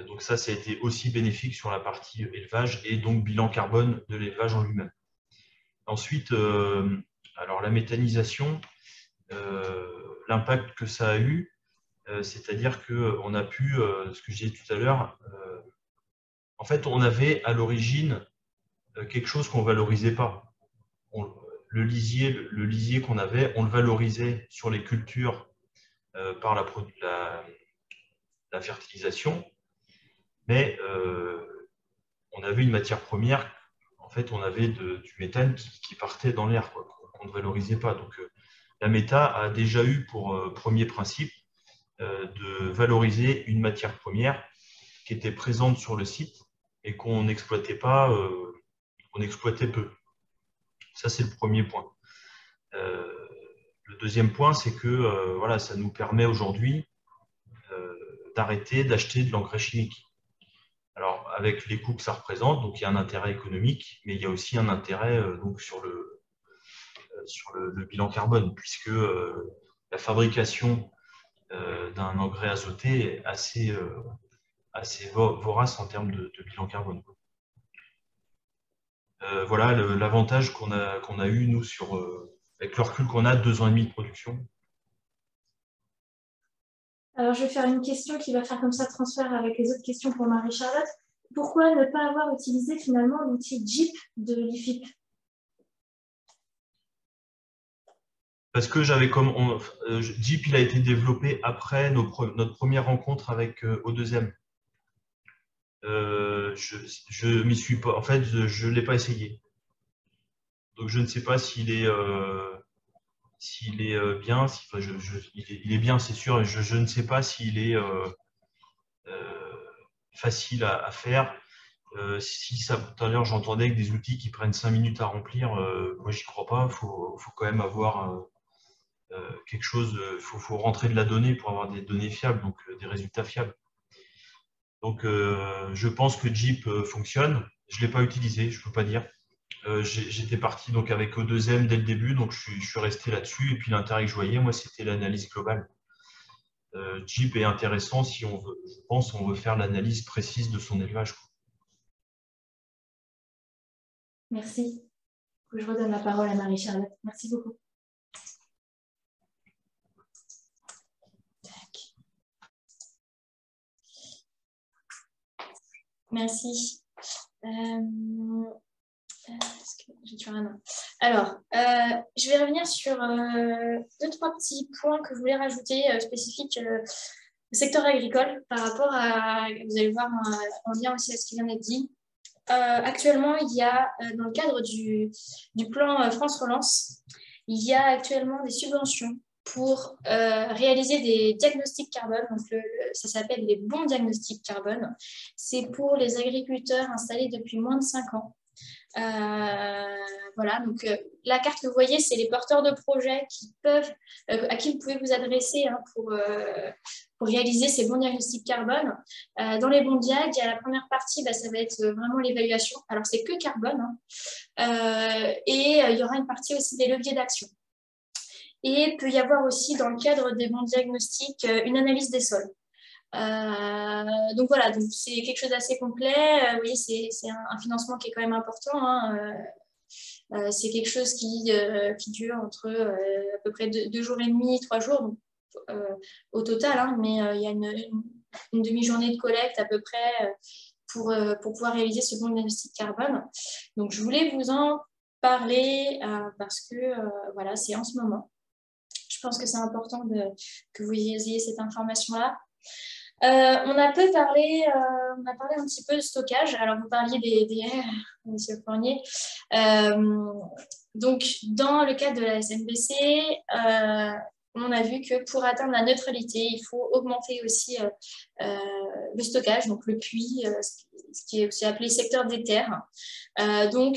Donc ça a été aussi bénéfique sur la partie élevage et donc bilan carbone de l'élevage en lui-même. Ensuite, alors la méthanisation, l'impact que ça a eu, c'est-à-dire qu'on a pu, ce que je disais tout à l'heure, en fait, on avait à l'origine quelque chose qu'on ne valorisait pas. Le lisier qu'on avait, on le valorisait sur les cultures par la fertilisation, mais on avait une matière première, en fait, on avait du méthane qui partait dans l'air, qu'on ne valorisait pas. Donc, la méta a déjà eu pour premier principe de valoriser une matière première qui était présente sur le site et qu'on n'exploitait pas, on exploitait peu. Ça, c'est le premier point. Le deuxième point, c'est que voilà, ça nous permet aujourd'hui d'arrêter d'acheter de l'engrais chimique. Alors, avec les coûts que ça représente, donc il y a un intérêt économique, mais il y a aussi un intérêt donc sur le bilan carbone, puisque la fabrication d'un engrais azoté est assez vorace en termes de bilan carbone. Voilà l'avantage qu'on a eu, nous, avec le recul qu'on a, 2 ans et demi de production. Alors, je vais faire une question qui va faire comme ça transfert avec les autres questions pour Marie-Charlotte. Pourquoi ne pas avoir utilisé finalement l'outil JIP de l'IFIP? Parce que JIP, il a été développé après notre première rencontre avec O2M. Je m'y suis pas, en fait, je ne l'ai pas essayé. Donc, je ne sais pas s'il est bien. Il est bien, c'est sûr. Je ne sais pas s'il est facile à faire. Si ça, tout à l'heure, j'entendais que des outils qui prennent 5 minutes à remplir, moi, j'y crois pas. Il faut quand même avoir quelque chose. Faut rentrer de la donnée pour avoir des données fiables, donc des résultats fiables. Donc, je pense que JIP fonctionne. Je ne l'ai pas utilisé, je ne peux pas dire. J'étais parti donc avec O2M dès le début, donc je suis resté là-dessus. Et puis l'intérêt que je voyais, moi, c'était l'analyse globale. JIP est intéressant si on veut, je pense, on veut faire l'analyse précise de son élevage. Merci. Je redonne la parole à Marie-Charlotte. Merci beaucoup. Merci. Alors, je vais revenir sur 2-3 petits points que je voulais rajouter spécifiques au secteur agricole par rapport à, vous allez voir, en lien aussi à ce qui vient d'être dit. Actuellement, il y a, dans le cadre du plan France Relance, il y a actuellement des subventions pour réaliser des diagnostics carbone. Donc ça s'appelle les bons diagnostics carbone. C'est pour les agriculteurs installés depuis moins de 5 ans. Voilà, donc la carte que vous voyez, c'est les porteurs de projets à qui vous pouvez vous adresser hein, pour réaliser ces bons diagnostics carbone. Dans les bons diag, il y a la première partie, ça va être vraiment l'évaluation. Alors, c'est que carbone. Hein. Et il y aura une partie aussi des leviers d'action. Et il peut y avoir aussi, dans le cadre des bons diagnostics, une analyse des sols. Donc voilà, donc c'est quelque chose d'assez complet. Vous voyez, c'est un financement qui est quand même important. Hein. C'est quelque chose qui dure entre à peu près 2 jours et demi, 3 jours donc, au total. Hein, mais il y a une demi-journée de collecte à peu près pour pouvoir réaliser ce bon diagnostic carbone. Donc je voulais vous en parler parce que voilà, c'est en ce moment. Je pense que c'est important que vous ayez cette information-là. On a parlé un petit peu de stockage. Alors, vous parliez des Monsieur Fournier. Donc, dans le cadre de la SNBC, on a vu que pour atteindre la neutralité, il faut augmenter aussi le stockage, donc le puits, ce qui est aussi appelé secteur des terres. Donc,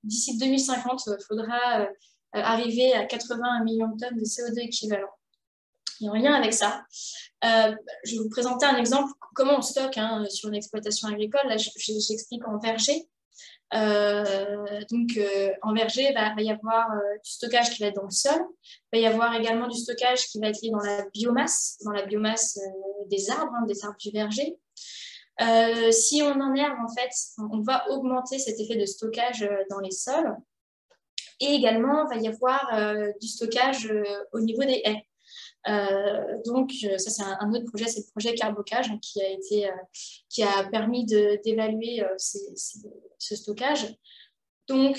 d'ici 2050, il faudra arriver à 81 millions de tonnes de CO2 équivalent. Il y a rien avec ça. Je vais vous présenter un exemple comment on stocke hein, sur une exploitation agricole. Là, j'explique en verger. En verger, il va y avoir du stockage qui va être dans le sol. Il va y avoir également du stockage qui va être lié dans la biomasse des arbres du verger. Si on enherbe, en fait, on va augmenter cet effet de stockage dans les sols. Et également, il va y avoir du stockage au niveau des haies. Ça c'est un autre projet, c'est le projet Carbocage hein, qui a permis d'évaluer ce stockage. Donc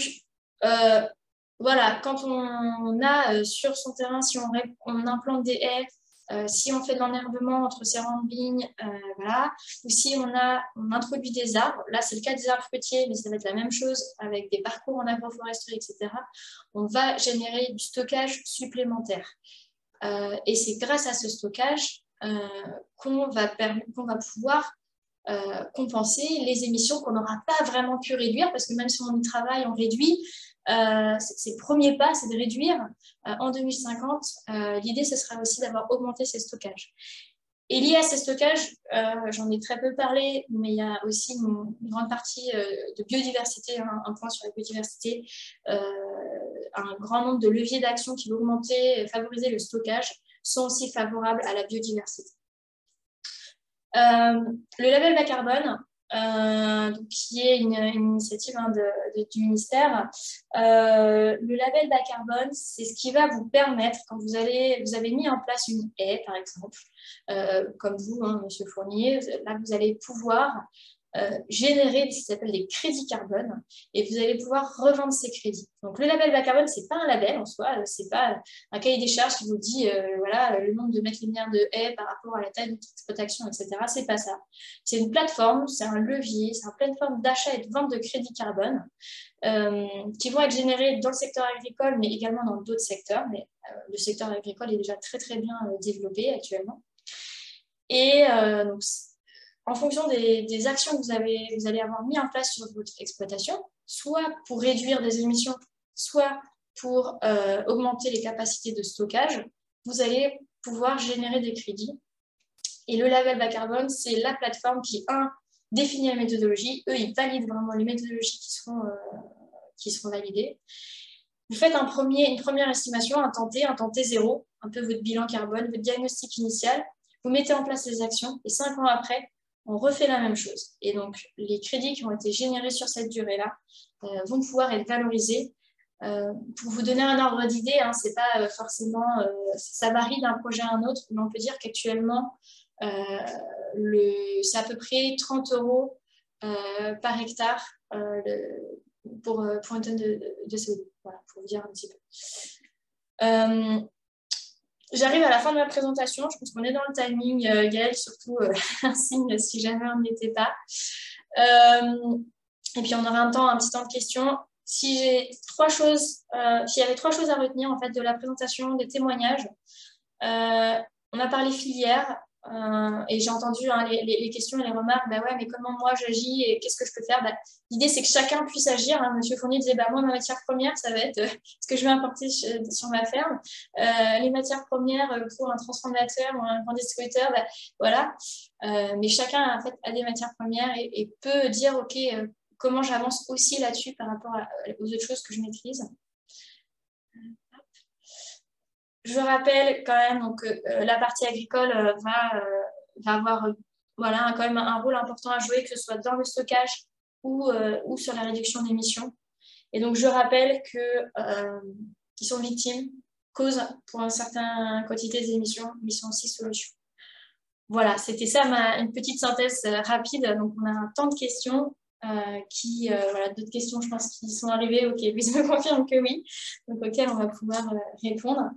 voilà, quand on a sur son terrain, si on implante des haies, si on fait de l'enherbement entre ces rangs de vignes, voilà, ou si on introduit des arbres, là c'est le cas des arbres fruitiers, mais ça va être la même chose avec des parcours en agroforesterie, etc. On va générer du stockage supplémentaire. Et c'est grâce à ce stockage qu'on va pouvoir compenser les émissions qu'on n'aura pas vraiment pu réduire, parce que même si on y travaille, on réduit. C'est le premier pas, c'est de réduire. En 2050, l'idée, ce sera aussi d'avoir augmenté ces stockages. Et lié à ces stockages, j'en ai très peu parlé, mais il y a aussi une grande partie de biodiversité, un point sur la biodiversité, un grand nombre de leviers d'action qui vont augmenter, favoriser le stockage, sont aussi favorables à la biodiversité. Le label bas carbone, qui est une initiative du ministère. Le label bas carbone, c'est ce qui va vous permettre, quand vous avez mis en place une haie, par exemple, comme vous, hein, Monsieur Fournier, là, vous allez pouvoir générer ce qui s'appelle des crédits carbone et vous allez pouvoir revendre ces crédits. Donc, le label bas carbone, ce n'est pas un label en soi, ce n'est pas un cahier des charges qui vous dit voilà, le nombre de mètres linéaires de haies par rapport à la taille de votre exploitation, etc. Ce n'est pas ça. C'est une plateforme, c'est un levier, c'est une plateforme d'achat et de vente de crédits carbone qui vont être générés dans le secteur agricole, mais également dans d'autres secteurs. Mais le secteur agricole est déjà très, très bien développé actuellement. Et donc, en fonction des actions que vous allez avoir mis en place sur votre exploitation, soit pour réduire des émissions, soit pour augmenter les capacités de stockage, vous allez pouvoir générer des crédits. Et le label bas carbone, c'est la plateforme qui, définit la méthodologie. Eux, ils valident vraiment les méthodologies qui seront validées. Vous faites une première estimation, un temps T 0, un peu votre bilan carbone, votre diagnostic initial. Vous mettez en place les actions et 5 ans après, on refait la même chose. Et donc, les crédits qui ont été générés sur cette durée-là vont pouvoir être valorisés. Pour vous donner un ordre d'idée, hein, c'est pas forcément, ça varie d'un projet à un autre, mais on peut dire qu'actuellement, c'est à peu près 30 € par hectare pour une tonne de CO2. Voilà, pour vous dire un petit peu. J'arrive à la fin de ma présentation. Je pense qu'on est dans le timing. Gaëlle, surtout, un signe si jamais on n'y était pas. Et puis, on aura un petit temps de questions. S'il y avait 3 choses à retenir en fait, de la présentation, des témoignages, on a parlé filière. Et j'ai entendu les questions et les remarques, bah ouais, mais comment moi j'agis et qu'est-ce que je peux faire? L'idée, c'est que chacun puisse agir. Hein. Monsieur Fournier disait, moi, ma matière première, ça va être ce que je vais importer sur ma ferme. Les matières premières pour un transformateur ou un grand distributeur, voilà. Mais chacun, en fait, a des matières premières et peut dire, OK, comment j'avance aussi là-dessus par rapport aux autres choses que je maîtrise. Je rappelle quand même donc, la partie agricole va avoir quand même un rôle important à jouer, que ce soit dans le stockage ou sur la réduction d'émissions. Et donc, je rappelle qu'ils sont victimes, cause pour une certaine quantité d'émissions, mais ils sont aussi solutions. Voilà, c'était ça une petite synthèse rapide. Donc, on a un temps de questions. D'autres questions, je pense, qui sont arrivées, OK, vous me confirme que oui, donc auxquelles on va pouvoir répondre.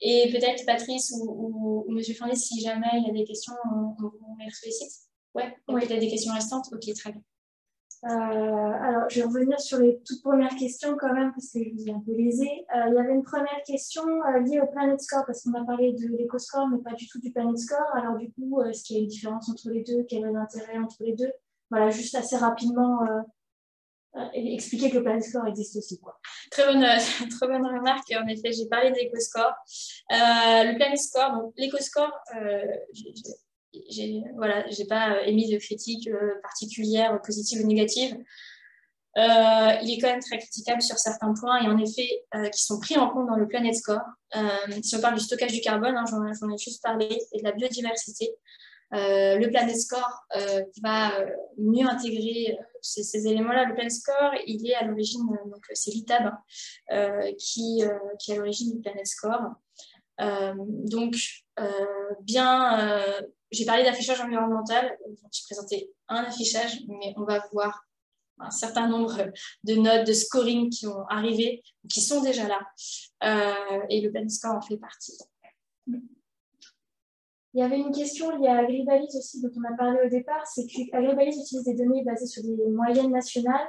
Et peut-être Patrice ou Monsieur Fournier, si jamais il y a des questions, on les sollicite. Ouais, peut-être des questions restantes. OK, très bien. Alors, je vais revenir sur les toutes premières questions quand même, parce que je vous ai un peu lésé. Il y avait une première question liée au Planet Score, parce qu'on a parlé de l'EcoScore, mais pas du tout du Planet Score. Alors du coup, est-ce qu'il y a une différence entre les deux? Quel est l'intérêt entre les deux? Voilà, juste assez rapidement expliquer que le Planet Score existe aussi. Quoi. Très bonne remarque. En effet, j'ai parlé de l'EcoScore. Le Planet Score, donc l'EcoScore, j'ai pas émis de critiques particulières, positives ou négatives. Il est quand même très critiquable sur certains points et en effet, qui sont pris en compte dans le Planet Score. Si on parle du stockage du carbone, hein, j'en ai juste parlé, et de la biodiversité. Le Planet Score va mieux intégrer ces éléments-là. Le Planet Score, il est à l'origine, donc c'est l'ITAB qui est à l'origine du Planet Score. J'ai parlé d'affichage environnemental. J'ai présenté un affichage, mais on va voir un certain nombre de notes de scoring qui vont arriver, qui sont déjà là. Et le Planet Score en fait partie. Il y avait une question liée à Agribalise aussi, dont on a parlé au départ, c'est qu'Agribalise utilise des données basées sur des moyennes nationales.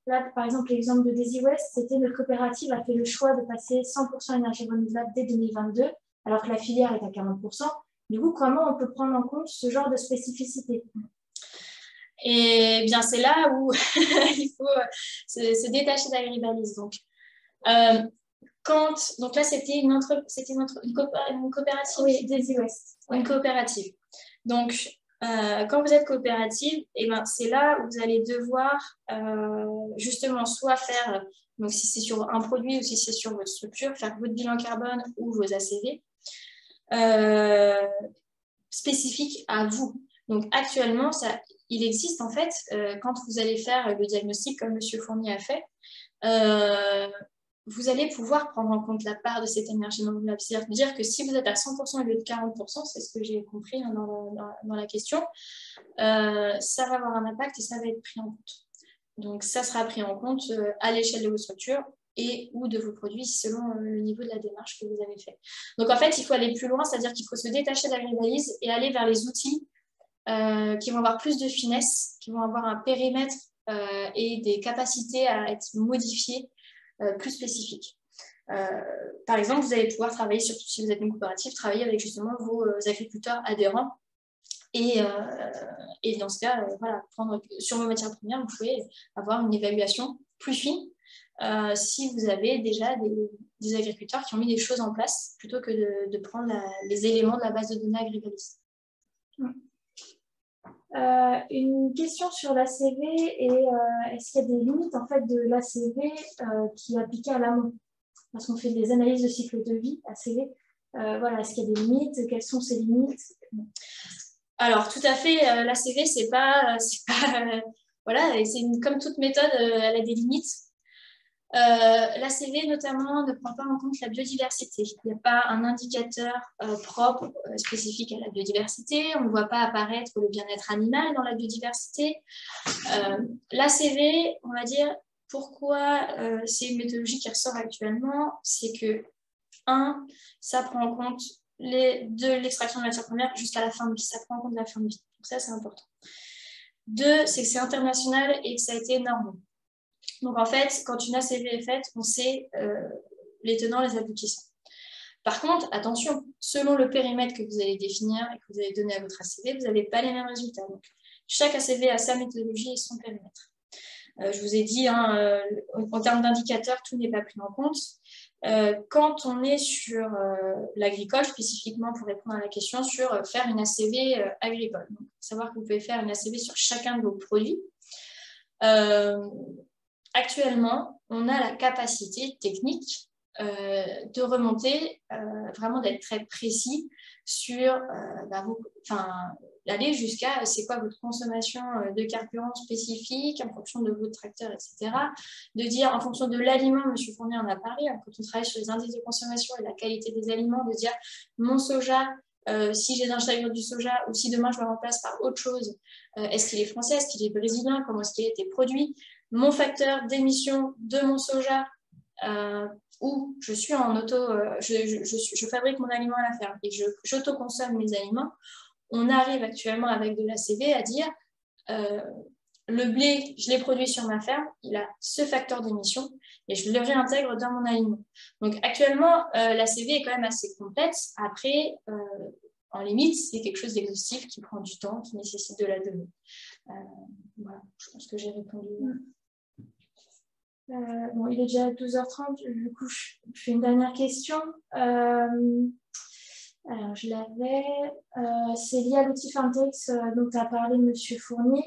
Là, par exemple, l'exemple de Daisy West, c'était notre coopérative a fait le choix de passer 100% énergie renouvelable dès 2022, alors que la filière est à 40%. Du coup, comment on peut prendre en compte ce genre de spécificité? Et bien, c'est là où il faut se détacher d'Agribalis. Donc là, c'était une coopérative. Oui, Daisy West. Une coopérative. Donc, quand vous êtes coopérative, eh ben, c'est là où vous allez devoir justement soit faire, donc si c'est sur un produit ou si c'est sur votre structure, faire votre bilan carbone ou vos ACV spécifiques à vous. Donc actuellement, il existe en fait, quand vous allez faire le diagnostic comme M. Fournier a fait, vous allez pouvoir prendre en compte la part de cette énergie renouvelable. C'est-à-dire que si vous êtes à 100% au lieu de 40%, c'est ce que j'ai compris hein, dans la question, ça va avoir un impact et ça va être pris en compte. Donc ça sera pris en compte à l'échelle de vos structures et ou de vos produits selon le niveau de la démarche que vous avez fait. Donc en fait, il faut aller plus loin, c'est-à-dire qu'il faut se détacher de l'agribalise et aller vers les outils qui vont avoir plus de finesse, qui vont avoir un périmètre et des capacités à être modifiées plus spécifiques. Par exemple, vous allez pouvoir travailler, surtout si vous êtes une coopérative, travailler avec justement vos agriculteurs adhérents. Et dans ce cas, voilà, sur vos matières premières, vous pouvez avoir une évaluation plus fine si vous avez déjà des agriculteurs qui ont mis des choses en place plutôt que de prendre les éléments de la base de données Agribalis. Une question sur l'ACV et est-ce qu'il y a des limites en fait de l'ACV qui est appliquée à l'amont? Parce qu'on fait des analyses de cycle de vie ACV. Voilà, est-ce qu'il y a des limites? Quelles sont ces limites? Alors, tout à fait, l'ACV, c'est pas voilà, comme toute méthode, elle a des limites. L'ACV, notamment, ne prend pas en compte la biodiversité. Il n'y a pas un indicateur propre, spécifique à la biodiversité. On ne voit pas apparaître le bien-être animal dans la biodiversité. L'ACV, on va dire, pourquoi c'est une méthodologie qui ressort actuellement, c'est que, ça prend en compte de l'extraction de matières premières jusqu'à la fin de vie. Ça prend en compte la fin de vie. Donc ça, c'est important. 2, c'est que c'est international et que ça a été normé. Donc en fait, quand une ACV est faite, on sait les tenants, les aboutissants. Par contre, attention, selon le périmètre que vous allez définir et que vous allez donner à votre ACV, vous n'avez pas les mêmes résultats. Donc, chaque ACV a sa méthodologie et son périmètre. Je vous ai dit, hein, en termes d'indicateurs, tout n'est pas pris en compte. Quand on est sur l'agricole, spécifiquement pour répondre à la question sur faire une ACV agricole, donc, savoir que vous pouvez faire une ACV sur chacun de vos produits. Actuellement, on a la capacité technique de remonter, vraiment d'être très précis sur d'aller jusqu'à c'est quoi votre consommation de carburant spécifique en fonction de votre tracteur, etc. De dire en fonction de l'aliment, M. Fournier en a parlé, hein, quand on travaille sur les indices de consommation et la qualité des aliments, de dire mon soja, si j'ai d'installer du soja ou si demain je le remplace par autre chose, est-ce qu'il est français, est-ce qu'il est brésilien, comment est-ce qu'il a été produit, mon facteur d'émission de mon soja, où je suis en je fabrique mon aliment à la ferme et j'auto-consomme mes aliments. On arrive actuellement avec de l'ACV à dire le blé, je l'ai produit sur ma ferme, il a ce facteur d'émission et je le réintègre dans mon aliment. Donc actuellement, l'ACV est quand même assez complète. Après, en limite, c'est quelque chose d'exhaustif qui prend du temps, qui nécessite de la donnée. Voilà, je pense que j'ai répondu. Bon, il est déjà 12h30, du coup, je fais une dernière question. Alors, je l'avais. C'est lié à l'outil Farmtex dont a parlé M. Fournier.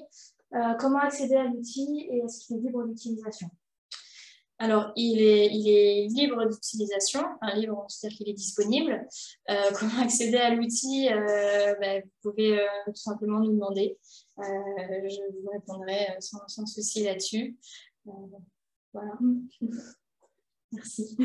Comment accéder à l'outil et est-ce qu'il est libre d'utilisation? Alors, il est libre d'utilisation, enfin libre, c'est-à-dire qu'il est disponible. Comment accéder à l'outil? Vous pouvez tout simplement nous demander. Je vous répondrai sans souci là-dessus. Voilà. Merci.